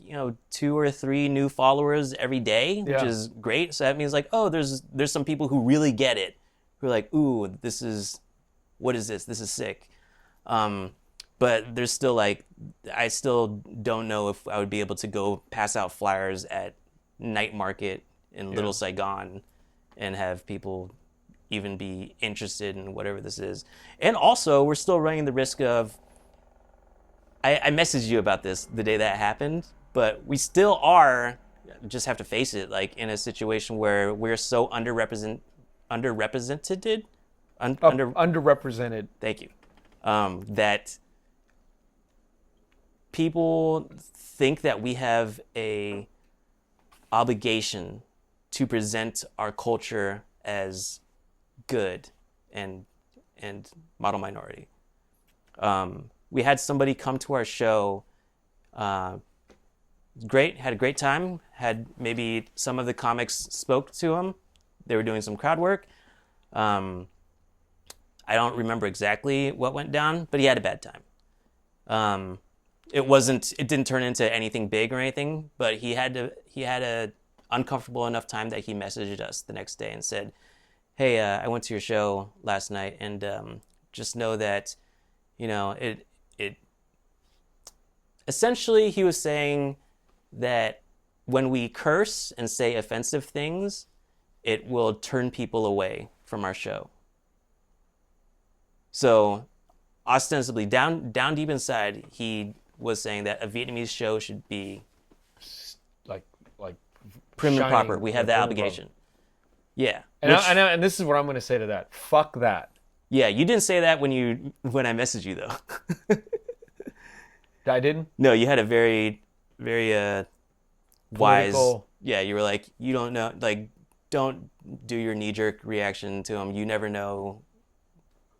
2 or 3 new followers every day, which is great. So that means like, oh, there's some people who really get it, who are like, ooh, what is this? This is sick. But there's still like, I still don't know if I would be able to go pass out flyers at night market in Little Saigon and have people even be interested in whatever this is. And also, we're still running the risk of, I messaged you about this the day that happened, but we still are, just have to face it, like in a situation where we're so underrepresented. Underrepresented. Thank you. That people think that we have a obligation to present our culture as good and model minority. We had somebody come to our show. Great, had a great time. Had maybe some of the comics spoke to him. They were doing some crowd work. I don't remember exactly what went down, but he had a bad time. It didn't turn into anything big or anything, but he had a uncomfortable enough time that he messaged us the next day and said, hey, I went to your show last night, and just know that, it essentially he was saying that when we curse and say offensive things, it will turn people away from our show. So ostensibly down deep inside, he was saying that a Vietnamese show should be like prim and proper. We have the obligation. Yeah. And this is what I'm going to say to that. Fuck that. Yeah, you didn't say that when I messaged you though. I didn't? No, you had a very, very wise. Yeah, you were like, you don't know, like, don't do your knee-jerk reaction to him. You never know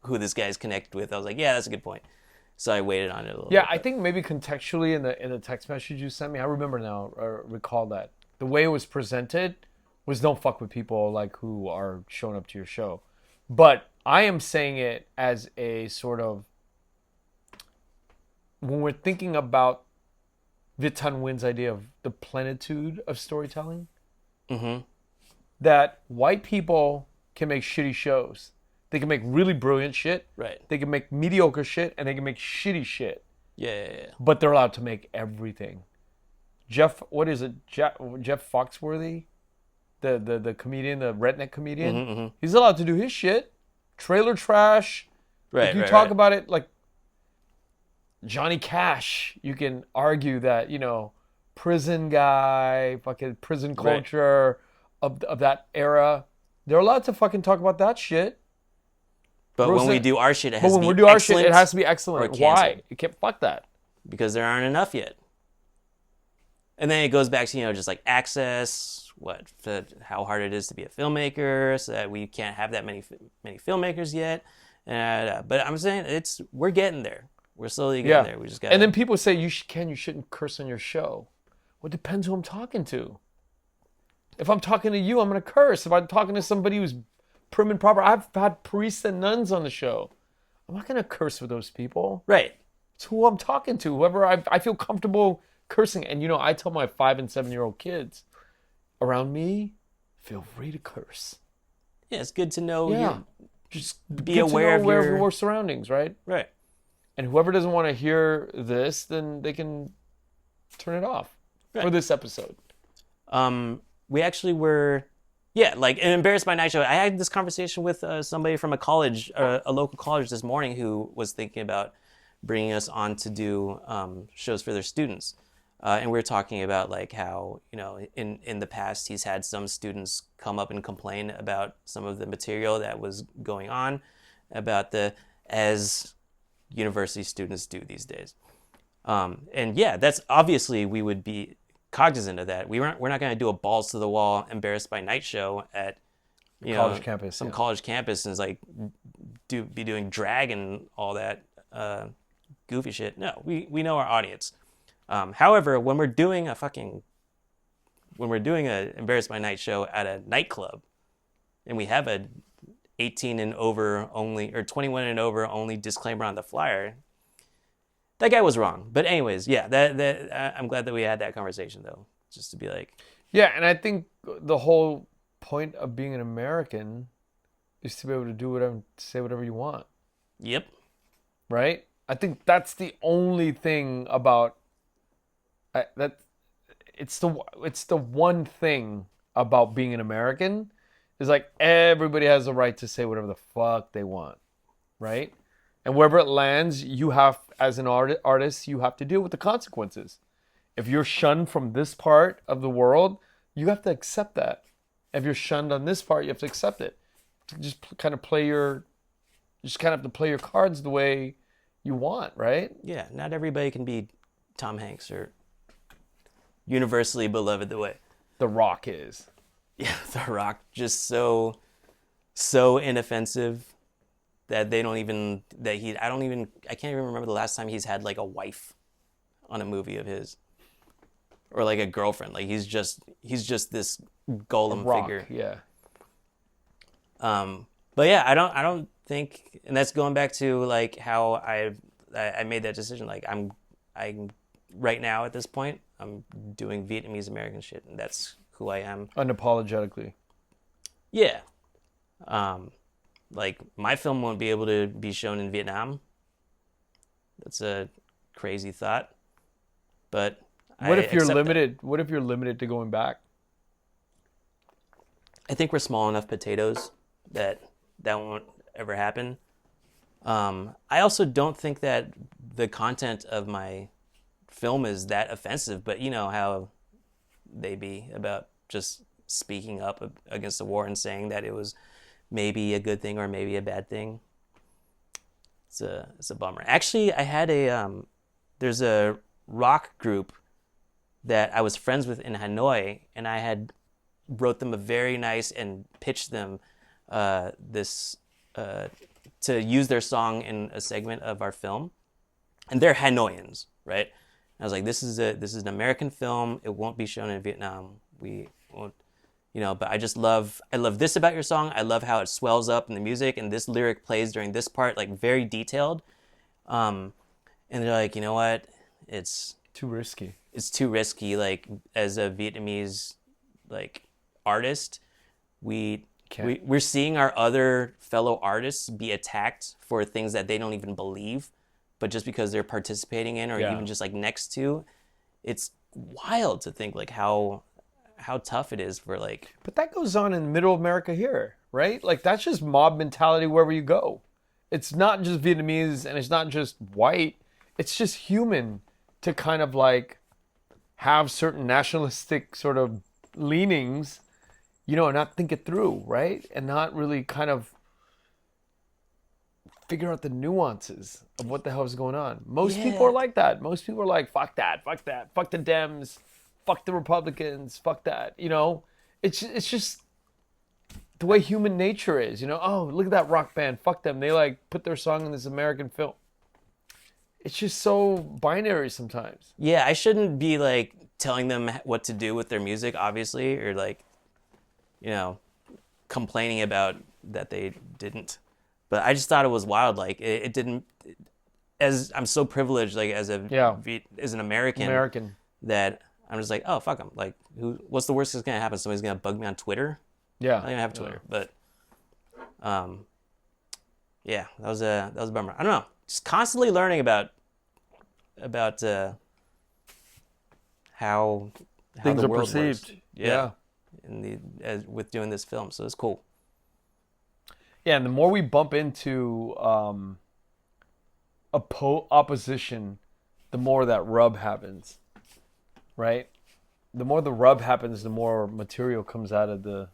who this guy's connected with. I was like, yeah, that's a good point. So I waited on it a little bit. Yeah, I think maybe contextually in the text message you sent me, I remember now, or recall that. The way it was presented was don't fuck with people like who are showing up to your show. But I am saying it as a sort of, when we're thinking about Viet Thanh Nguyen's idea of the plenitude of storytelling, that white people can make shitty shows. They can make really brilliant shit. Right. They can make mediocre shit, and they can make shitty shit. Yeah. But they're allowed to make everything. Jeff Foxworthy, the comedian, the redneck comedian, he's allowed to do his shit. Trailer trash. Right. If you talk about it like Johnny Cash, you can argue that, prison guy, fucking prison culture of that era. They're allowed to fucking talk about that shit. But when we do our shit, it has to be excellent. It has to be excellent. Why? You can't fuck that. Because there aren't enough yet. And then it goes back to, just like access, how hard it is to be a filmmaker, so that we can't have that many filmmakers yet. But I'm saying we're getting there. We're slowly getting there. We just got. And then people say you shouldn't curse on your show. Well, it depends who I'm talking to. If I'm talking to you, I'm gonna curse. If I'm talking to somebody who's prim and proper, I've had priests and nuns on the show. I'm not gonna curse with those people. Right. It's who I'm talking to. Whoever I feel comfortable cursing. And I tell my 5 and 7-year-old kids around me, feel free to curse. Yeah, it's good to know. Just be aware of your surroundings, right? Right. And whoever doesn't want to hear this, then they can turn it off for this episode. We actually were, like an Embarrassed by Night show. I had this conversation with somebody from a local college this morning who was thinking about bringing us on to do shows for their students. And we were talking about like how, in the past, he's had some students come up and complain about some of the material that was going on as university students do these days. And that's obviously we would be cognizant of that. We're not going to do a balls to the wall Embarrassed by Night show at college campus, college campus, and like be doing drag and all that goofy shit. No, we know our audience. However, when we're doing a Embarrassed by Night show at a nightclub, and we have a 18 and over only, or 21 and over only disclaimer on the flyer, that guy was wrong. But anyways, I'm glad that we had that conversation though, just to be like, and I think the whole point of being an American is to be able to do say whatever you want. Yep. Right? I think that's the only thing about that. It's the one thing about being an American is like everybody has the right to say whatever the fuck they want, right? And wherever it lands, you have, as an artist, you have to deal with the consequences. If you're shunned from this part of the world, you have to accept that. If you're shunned on this part, you have to accept it. Just kind of have to play your cards the way you want, right? Yeah, not everybody can be Tom Hanks or universally beloved the way The Rock is. Yeah, The Rock, just so inoffensive that I can't even remember the last time he's had like a wife on a movie of his, or like a girlfriend. Like he's just this golem figure. Yeah. But yeah, I don't think, and that's going back to like how I made that decision. Like I'm right now at this point, I'm doing Vietnamese American shit, and that's who I am. Unapologetically. Yeah. Like my film won't be able to be shown in Vietnam. That's a crazy thought. But what if you're limited? What if you're limited to going back? I think we're small enough potatoes that won't ever happen. I also don't think that the content of my film is that offensive, but you know how they be about just speaking up against the war and saying that it was maybe a good thing or maybe a bad thing. It's a bummer. Actually, I had there's a rock group that I was friends with in Hanoi, and I had wrote them a very nice and pitched them to use their song in a segment of our film, and they're Hanoians, right? And I was like, this is an American film. It won't be shown in Vietnam. We won't, but I love this about your song. I love how it swells up in the music, and this lyric plays during this part, like very detailed. And they're like, you know what? It's too risky. It's too risky. Like as a Vietnamese artist, We're seeing our other fellow artists be attacked for things that they don't even believe, but just because they're participating in or even just like next to, it's wild to think like how tough it is for like. But that goes on in middle America here, right? Like that's just mob mentality wherever you go. It's not just Vietnamese and it's not just white. It's just human to kind of like have certain nationalistic sort of leanings, you know, and not think it through, right? And not really kind of figure out the nuances of what the hell is going on. Most people are like that. Most people are like, fuck that, fuck the Dems, fuck the Republicans, fuck that. You know, it's just the way human nature is. You know, oh, look at that rock band, fuck them. They like put their song in this American film. It's just so binary sometimes. Yeah, I shouldn't be like telling them what to do with their music, obviously, or like, you know, complaining about that they didn't. But I just thought it was wild. Like it didn't. As I'm so privileged, like as an American, that I'm just like, oh fuck them. Like, what's the worst that's gonna happen? Somebody's gonna bug me on Twitter. Yeah, I don't even have Twitter, but yeah, that was a bummer. I don't know. Just constantly learning about how things the are world perceived. Works. Yeah. With doing this film, so it's cool. Yeah, and the more we bump into opposition, the more that rub happens, right? The more the rub happens, the more material comes out of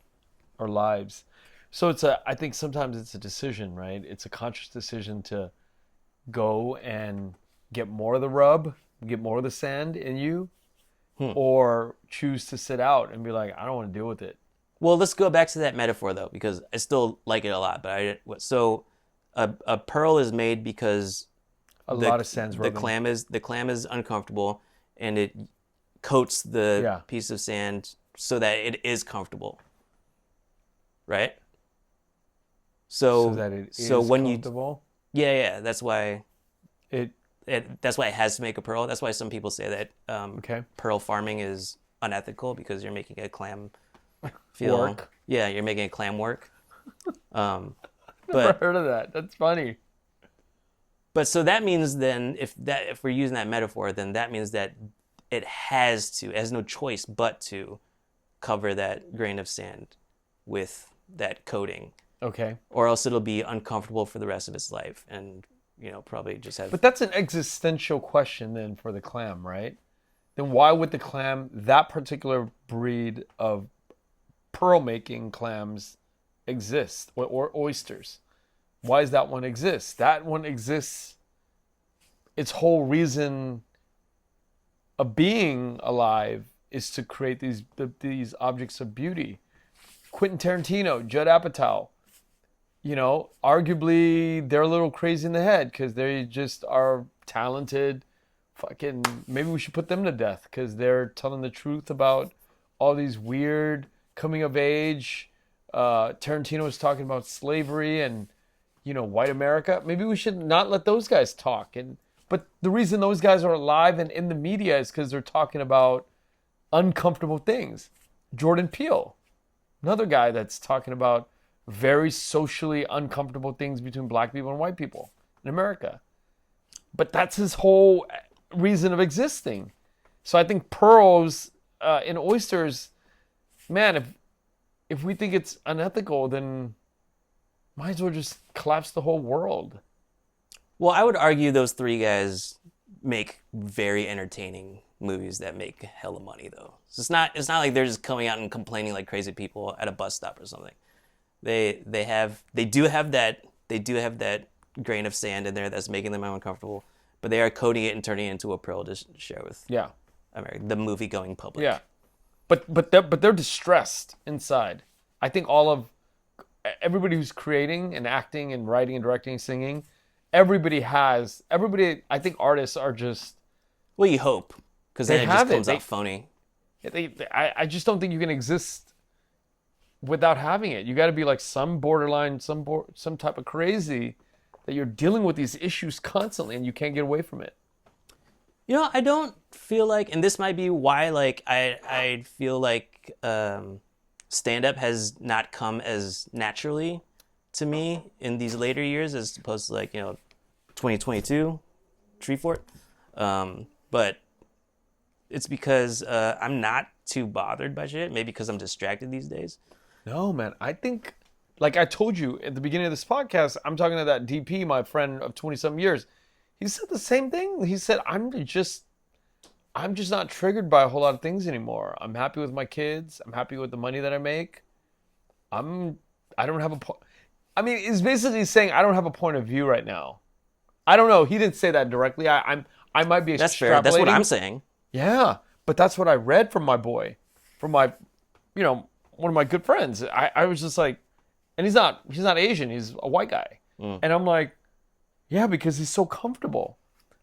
our lives. So I think sometimes it's a decision, right? It's a conscious decision to go and get more of the rub, get more of the sand in you, or choose to sit out and be like, I don't want to deal with it. Well, let's go back to that metaphor though, because I still like it a lot. But a pearl is made because a lot of sand's rubbing. The clam is uncomfortable, and it coats the piece of sand so that it is comfortable, right? So that it is when comfortable. That's why that's why it has to make a pearl. That's why some people say that pearl farming is unethical because you're making a clam work. Yeah, you're making a clam work. Never heard of that. That's funny. But so that means then, if we're using that metaphor, then that means that it has no choice but to cover that grain of sand with that coating. Okay. Or else it'll be uncomfortable for the rest of its life, and probably just have. But that's an existential question then for the clam, right? Then why would the clam, that particular breed of pearl-making clams, exist, or oysters? Why does that one exist? That one exists. Its whole reason of being alive is to create these objects of beauty. Quentin Tarantino, Judd Apatow, arguably they're a little crazy in the head because they just are talented. Fucking, maybe we should put them to death because they're telling the truth about all these weird coming of age. Tarantino was talking about slavery and white America. Maybe we should not let those guys talk. But the reason those guys are alive and in the media is because they're talking about uncomfortable things. Jordan Peele, another guy that's talking about very socially uncomfortable things between black people and white people in America. But that's his whole reason of existing. So I think pearls in oysters, man, if we think it's unethical, then might as well just collapse the whole world. Well, I would argue those three guys make very entertaining movies that make hella money, though. So it's not like they're just coming out and complaining like crazy people at a bus stop or something. They do have that grain of sand in there that's making them uncomfortable, but they are coating it and turning it into a pearl to share with America, the movie going public. Yeah, but they're distressed inside. I think everybody who's creating and acting and writing and directing and singing, everybody. I think artists are just. Well, you hope, because then it just comes out phony. I just don't think you can exist without having it. You got to be like some borderline, some type of crazy that you're dealing with these issues constantly and you can't get away from it. I don't feel like, and this might be why, like I feel like stand-up has not come as naturally to me in these later years as opposed to like, 2022, Treefort. But it's because I'm not too bothered by shit. Maybe because I'm distracted these days. No, man. I think, like I told you at the beginning of this podcast, I'm talking to that DP, my friend of 20-some years. He said the same thing. He said, I'm just not triggered by a whole lot of things anymore. I'm happy with my kids. I'm happy with the money that I make. I don't have a point. I mean, it's basically saying I don't have a point of view right now. I don't know. He didn't say that directly. I might be extrapolating. That's fair. That's what I'm saying. Yeah, but that's what I read from my boy, from my, one of my good friends. I was just like, and he's not Asian. He's a white guy. And I'm like, yeah, because he's so comfortable.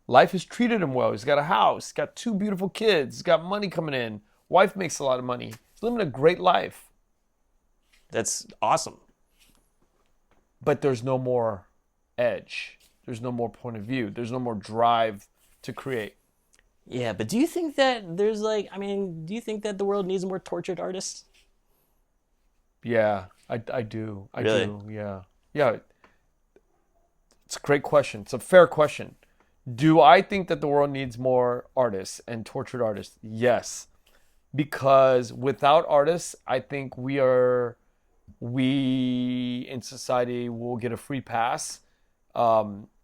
Life has treated him well. He's got a house, got 2 beautiful kids, he's got money coming in. Wife makes a lot of money. He's living a great life. That's awesome. But there's no more edge. There's no more point of view. There's no more drive to create. Yeah, but do you think that do you think that the world needs more tortured artists? Yeah, I do. I Really? do, yeah. Yeah. It's a great question. It's a fair question. Do I think that the world needs more artists and tortured artists? Yes. Because without artists, I think we in society will get a free pass.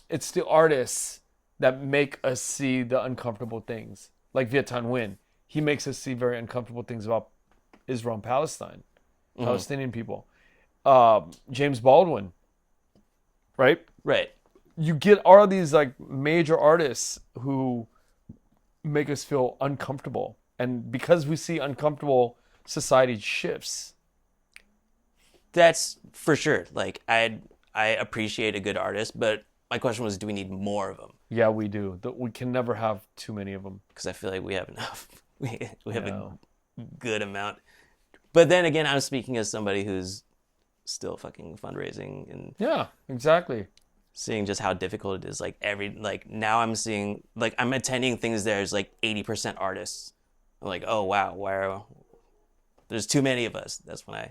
It's the artists that make us see the uncomfortable things. Like Viet Thanh, he makes us see very uncomfortable things about Israel and Palestine, Palestinian people. James Baldwin, right? Right. You get all of these like major artists who make us feel uncomfortable. And because we see uncomfortable, society shifts. That's for sure. Like I appreciate a good artist, but my question was, do we need more of them? Yeah, we do. We can never have too many of them. Because I feel like we have enough. we have a good amount. But then again, I'm speaking as somebody who's still fucking fundraising and yeah, exactly. Seeing just how difficult it is. Like now I'm seeing, like I'm attending things there's like 80% artists. I'm like, oh wow, there's too many of us. That's when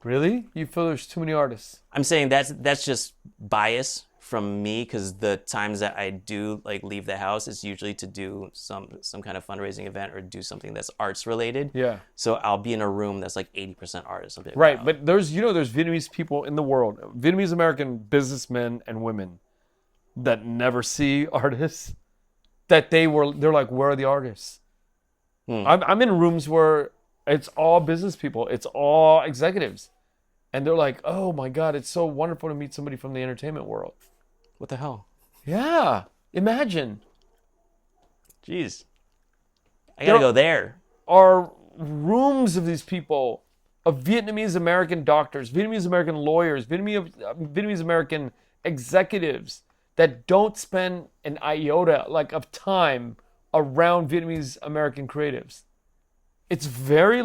Really? You feel there's too many artists? I'm saying that's just bias from me, because the times that I do like leave the house, it's usually to do some kind of fundraising event or do something that's arts related. Yeah. So I'll be in a room that's like 80% artists. Like, right, wow. but there's Vietnamese people in the world, Vietnamese American businessmen and women that never see artists. They're like, where are the artists? I'm in rooms where it's all business people, it's all executives, and they're like, oh my God, it's so wonderful to meet somebody from the entertainment world. What the hell? Yeah, imagine. Jeez. I gotta go there. Are rooms of these people, of Vietnamese American doctors, Vietnamese American lawyers, Vietnamese American executives that don't spend an iota of time around Vietnamese American creatives. It's very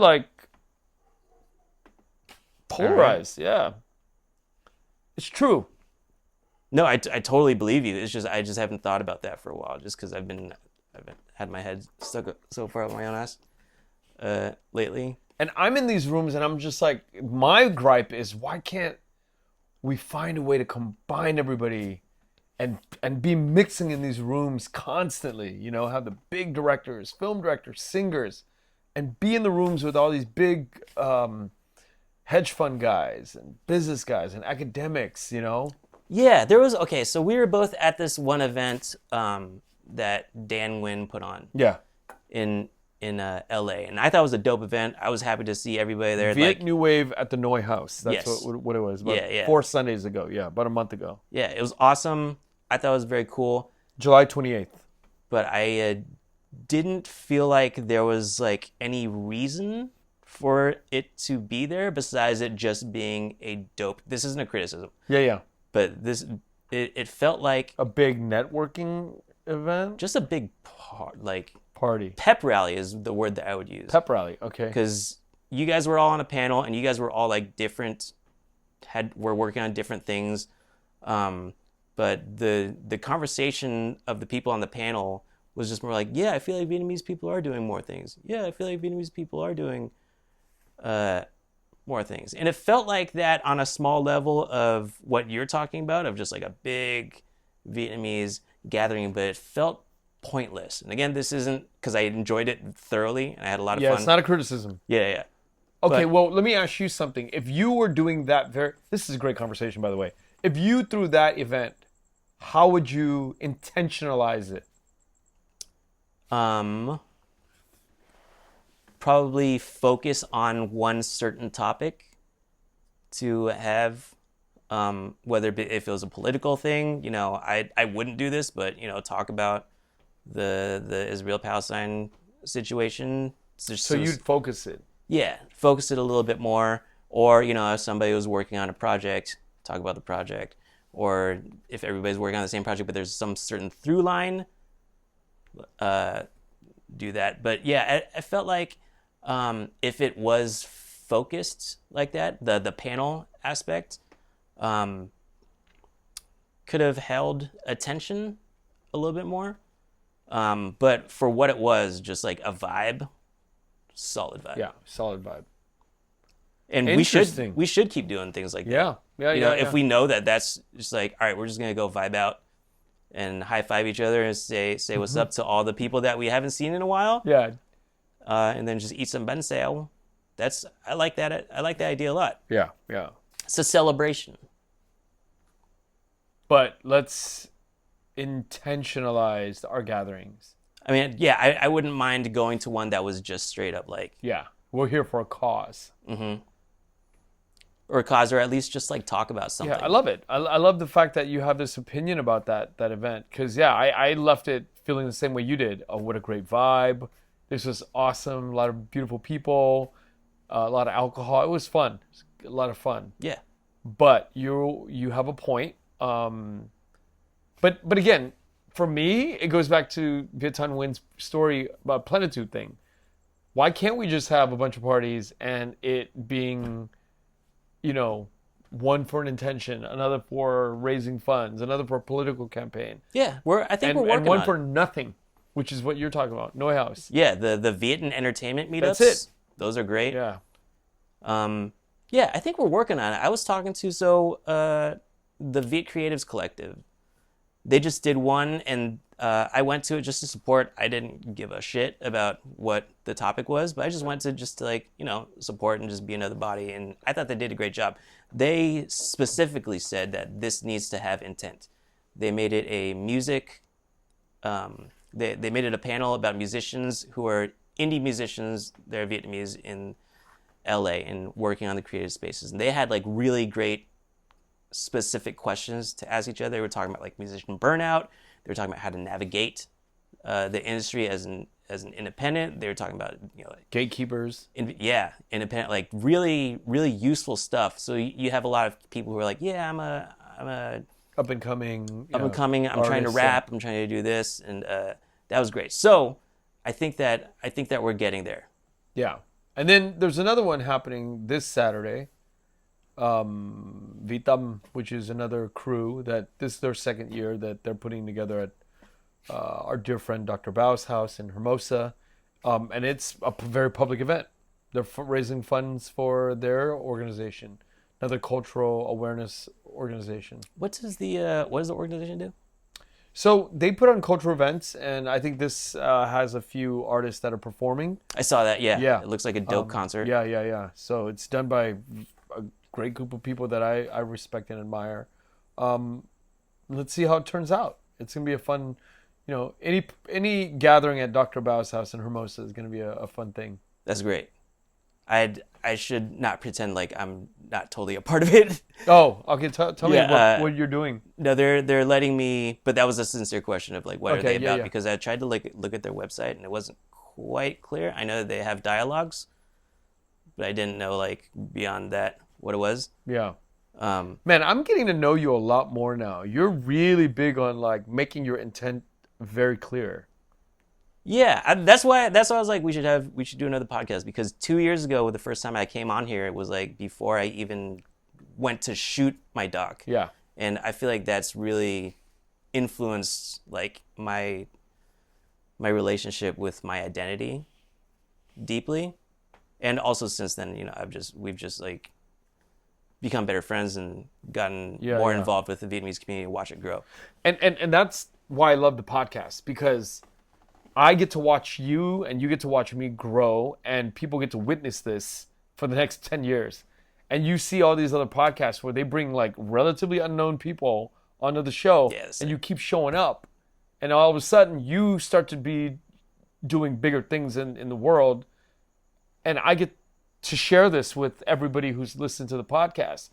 polarized. Right. Yeah. It's true. No, I totally believe you. It's just I just haven't thought about that for a while, just because I've had my head stuck so far up my own ass lately. And I'm in these rooms and I'm just like, my gripe is, why can't we find a way to combine everybody and be mixing in these rooms constantly? Have the big directors, film directors, singers, and be in the rooms with all these big hedge fund guys and business guys and academics, Yeah, there was, okay, so we were both at this one event that Dan Nguyen put on. Yeah. In LA, and I thought it was a dope event. I was happy to see everybody there. Viet New Wave at the Nodey House. That's yes. what it was. About 4 Sundays ago. Yeah, about a month ago. Yeah, it was awesome. I thought it was very cool. July 28th. But I didn't feel like there was any reason for it to be there besides it just being a dope. This isn't a criticism. Yeah. But it felt like a big networking event. Just a big party. Pep rally is the word that I would use. Pep rally, okay. Because you guys were all on a panel and you guys were all different, were working on different things. But the conversation of the people on the panel was just more like, yeah, I feel like Vietnamese people are doing more things. Yeah, I feel like Vietnamese people are doing more things. And it felt like that on a small level of what you're talking about, of just like a big Vietnamese gathering, but it felt pointless. And again, this isn't because I enjoyed it thoroughly and I had a lot of fun. Yeah, it's not a criticism. Yeah. Okay, well, let me ask you something. If you were doing that this is a great conversation, by the way. If you threw that event, how would you intentionalize it? Probably focus on one certain topic to have, whether if it was a political thing, you know, I wouldn't do this, but, you know, talk about the Israel-Palestine situation. So you'd focus it. Yeah, focus it a little bit more. Or, you know, if somebody was working on a project, talk about the project. Or if everybody's working on the same project, but there's some certain through line, do that. But yeah, I felt like if it was focused like that, the panel aspect could have held attention a little bit more. But for what it was, just like a vibe, solid vibe. Yeah, solid vibe. And we should keep doing things like that. Yeah. You know, if we know that that's just like, all right, we're just gonna go vibe out and high five each other and say what's up to all the people that we haven't seen in a while. Yeah. And then just eat some benseo. I like that. I like that idea a lot. Yeah. It's a celebration. But let's intentionalize our gatherings. I mean, yeah, I wouldn't mind going to one that was just straight up like, yeah, we're here for a cause. Mm-hmm. Or a cause, or at least just like talk about something. Yeah, I love it. I love the fact that you have this opinion about that event. Because, yeah, I left it feeling the same way you did. Oh, what a great vibe. This was awesome. A lot of beautiful people. A lot of alcohol. It was fun. It was a lot of fun. Yeah. But you have a point. But again, for me, it goes back to Viet Thanh Nguyen's story about plenitude thing. Why can't we just have a bunch of parties and it being, you know, one for an intention, another for raising funds, another for a political campaign. Yeah, I think we're working on it. And one for nothing, which is what you're talking about. Nodey House. Yeah, the Vietnam entertainment meetups. That's it. Those are great. Yeah. Yeah, I think we're working on it. I was talking to the Viet Creatives Collective. They just did one, and I went to it just to support. I didn't give a shit about what the topic was, but I just went to like, you know, support and just be another body, and I thought they did a great job. They specifically said that this needs to have intent. They made it a music, they made it a panel about musicians who are indie musicians, they're Vietnamese in LA and working on the creative spaces. And they had like really great specific questions to ask each other. They were talking about like musician burnout. They were talking about how to navigate the industry as an independent. They were talking about, you know, like gatekeepers. Independent, like really, really useful stuff. So you have a lot of people who are like, yeah, I'm a up and coming. I'm trying to rap. I'm trying to do this, and that was great. So I think that we're getting there. Yeah, and then there's another one happening this Saturday. Vietnam, which is another crew that this is their second year that they're putting together at our dear friend Dr. Bao's house in Hermosa, and it's a very public event. They're raising funds for their organization, another cultural awareness organization. What does the organization do? So they put on cultural events, and I think this has a few artists that are performing. I saw that. Yeah. It looks like a dope concert. Yeah. So it's done by a great group of people that I respect and admire. Let's see how it turns out. It's gonna be a fun, you know, any gathering at Dr. Bao's house in Hermosa is gonna be a fun thing. That's great. I should not pretend like I'm not totally a part of it. Oh, okay. Tell me what you're doing. No, they're letting me, but that was a sincere question of like, what are they about? Yeah. Because I tried to look at their website and it wasn't quite clear. I know that they have dialogues, but I didn't know like beyond that what it was. Yeah. Man, I'm getting to know you a lot more now. You're really big on like making your intent very clear. Yeah, that's why I was like, we should do another podcast, because 2 years ago, the first time I came on here, it was like before I even went to shoot my doc. Yeah. And I feel like that's really influenced like my relationship with my identity deeply. And also since then, we've just like become better friends and gotten more involved with the Vietnamese community and watch it grow. And that's why I love the podcast, because I get to watch you and you get to watch me grow, and people get to witness this for the next 10 years. And you see all these other podcasts where they bring like relatively unknown people onto the show, and you keep showing up. And all of a sudden you start to be doing bigger things in the world. And I get to share this with everybody who's listened to the podcast.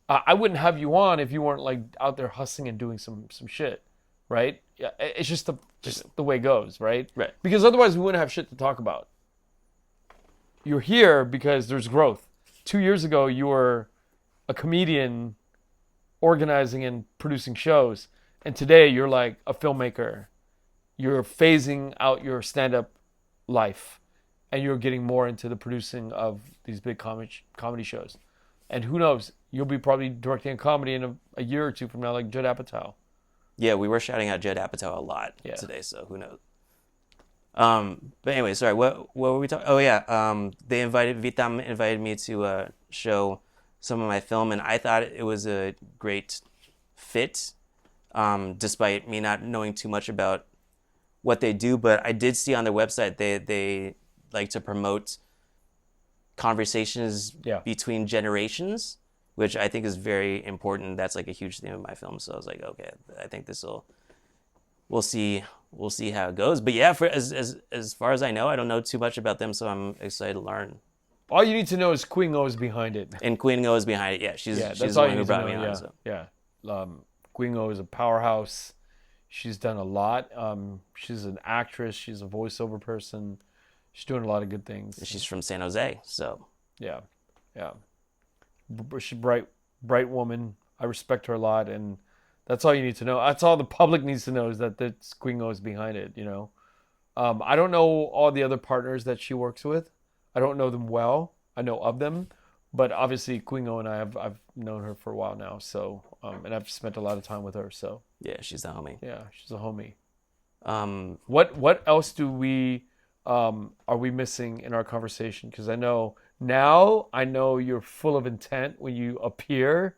I wouldn't have you on if you weren't like out there hustling and doing some shit, right? Yeah, it's just the way it goes, right? Right. Because otherwise we wouldn't have shit to talk about. You're here because there's growth. 2 years ago, you were a comedian organizing and producing shows. And today you're like a filmmaker. You're phasing out your stand-up life. And you're getting more into the producing of these big comedy shows. And who knows, you'll be probably directing a comedy in a year or two from now, like Judd Apatow. Yeah, we were shouting out Judd Apatow a lot today, so who knows. But anyway, sorry, what were we talking? Oh yeah, Vietnam invited me to show some of my film, and I thought it was a great fit, despite me not knowing too much about what they do. But I did see on their website they like to promote conversations between generations, which I think is very important. That's like a huge theme of my film. So I was like, okay, I think we'll see how it goes. But yeah, for as far as I know, I don't know too much about them, so I'm excited to learn. All you need to know is Queen O is behind it. And Queen O is behind it. Yeah, she's the one who brought me on. So. Yeah. Queen O is a powerhouse. She's done a lot. She's an actress. She's a voiceover person. She's doing a lot of good things. And she's from San Jose, so. Yeah. She's a bright woman. I respect her a lot, and that's all you need to know. That's all the public needs to know, is that Queen O is behind it, you know. I don't know all the other partners that she works with. I don't know them well. I know of them. But obviously Queen O and I've known her for a while now, so and I've spent a lot of time with her, so. Yeah, she's a homie. Yeah, she's a homie. What else are we missing in our conversation? Because I know you're full of intent when you appear,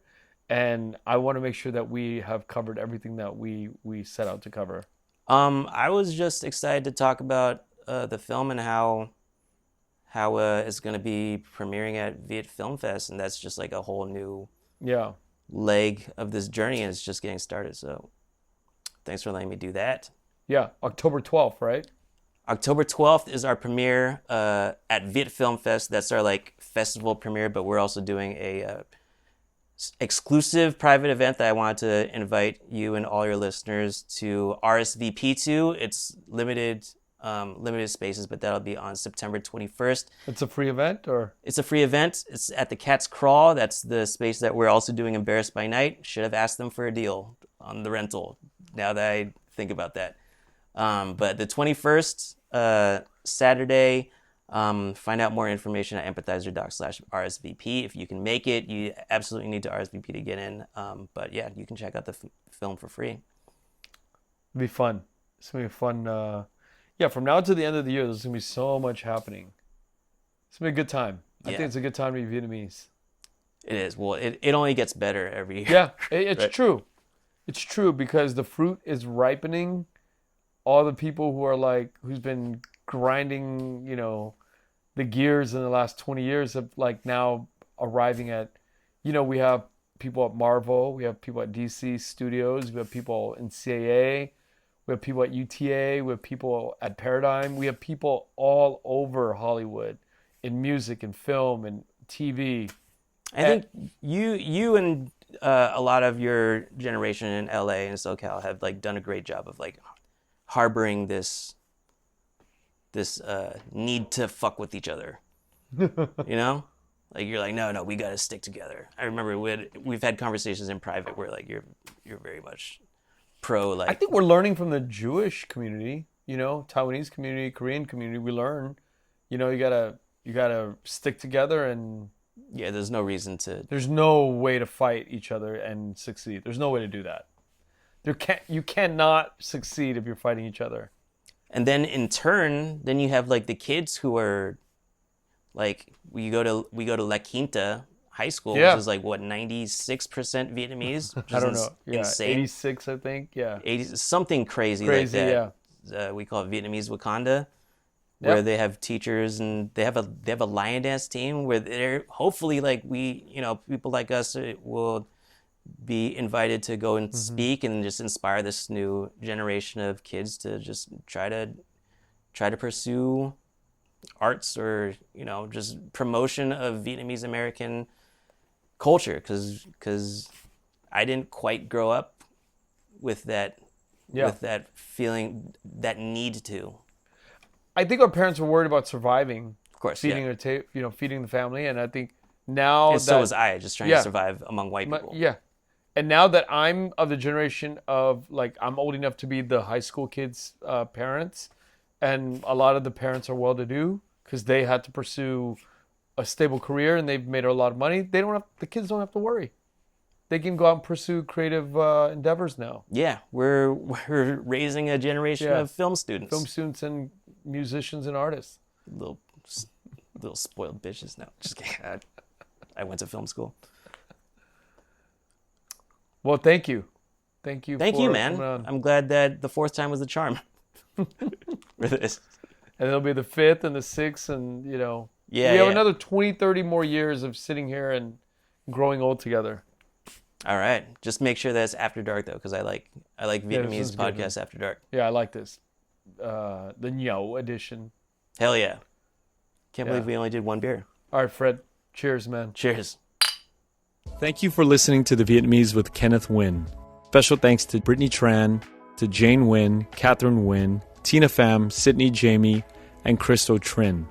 and I want to make sure that we have covered everything that we set out to cover. I was just excited to talk about the film and how it's going to be premiering at Viet Film Fest, and that's just like a whole new leg of this journey, and it's just getting started. So thanks for letting me do that. Yeah, October 12th, right? October 12th is our premiere at Viet Film Fest. That's our like festival premiere, but we're also doing a exclusive private event that I wanted to invite you and all your listeners to RSVP to. It's limited spaces, but that'll be on September 21st. It's a free event, or? It's a free event. It's at the Cat's Crawl. That's the space that we're also doing Embarrassed by Night. Should have asked them for a deal on the rental, now that I think about that. But the 21st, Saturday, find out more information at empathizer.com/RSVP. If you can make it, you absolutely need to RSVP to get in. But yeah, you can check out the film for free. It'll be fun. It's going to be fun. From now to the end of the year, there's going to be so much happening. It's going to be a good time. I think it's a good time to be Vietnamese. It is. Well, it only gets better every year. Yeah, it's right. True. It's true, because the fruit is ripening. All the people who's been grinding, the gears in the last 20 years have now arriving at, we have people at Marvel, we have people at DC Studios, we have people in CAA, we have people at UTA, we have people at Paradigm, we have people all over Hollywood in music and film and TV. I think you and a lot of your generation in LA and SoCal have done a great job of harboring this need to fuck with each other. You're like, no, we got to stick together. I remember we've had conversations in private where you're very much pro. I think we're learning from the Jewish community, Taiwanese community, Korean community. We learn, you gotta stick together, and there's no reason to. There's no way to fight each other and succeed. There's no way to do that. You cannot succeed if you're fighting each other. And then in turn, you have the kids who are Like we go to La Quinta High School, Yeah. which is like what 96% Vietnamese. Which I is don't know. Yeah, insane. 86, I think. Yeah. 80, something crazy, Crazy, like that. We call it Vietnamese Wakanda, where Yep. they have teachers and they have a lion dance team where they're hopefully like people like us will be invited to go and speak and just inspire this new generation of kids to just try to pursue arts or just promotion of Vietnamese American culture because I didn't quite grow up with that feeling, that need to. I think our parents were worried about surviving, Of course, feeding yeah. feeding the family, and I think now And so was I, just trying Yeah. to survive among white people. Yeah. And now that I'm of the generation of, like, I'm old enough to be the high school kids' parents, and a lot of the parents are well-to-do because they had to pursue a stable career and they've made a lot of money. The kids don't have to worry. They can go out and pursue creative endeavors now. Yeah, we're raising a generation Yeah. of film students. Film students and musicians and artists. Little spoiled bitches. No, just kidding. I went to film school. Well, thank you. Thank you. Thank for you, man. coming on. I'm glad that the fourth time was the charm for this. And it'll be the 5th and the 6th, and Yeah, we have yeah. another 20, 30 more years of sitting here and growing old together. All right. Just make sure that's after dark though, because I like this Vietnamese is good, podcasts after dark. Yeah, I like this. The Nho edition. Hell yeah. Can't Yeah. believe we only did one beer. All right, Fred. Cheers, man. Cheers. Thank you for listening to The Vietnamese with Kenneth Nguyen. Special thanks to Brittany Tran, to Jane Nguyen, Catherine Nguyen, Tina Pham, Sydney Jamie, and Christo Trin.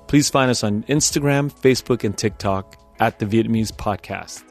Please find us on Instagram, Facebook, and TikTok at The Vietnamese Podcast.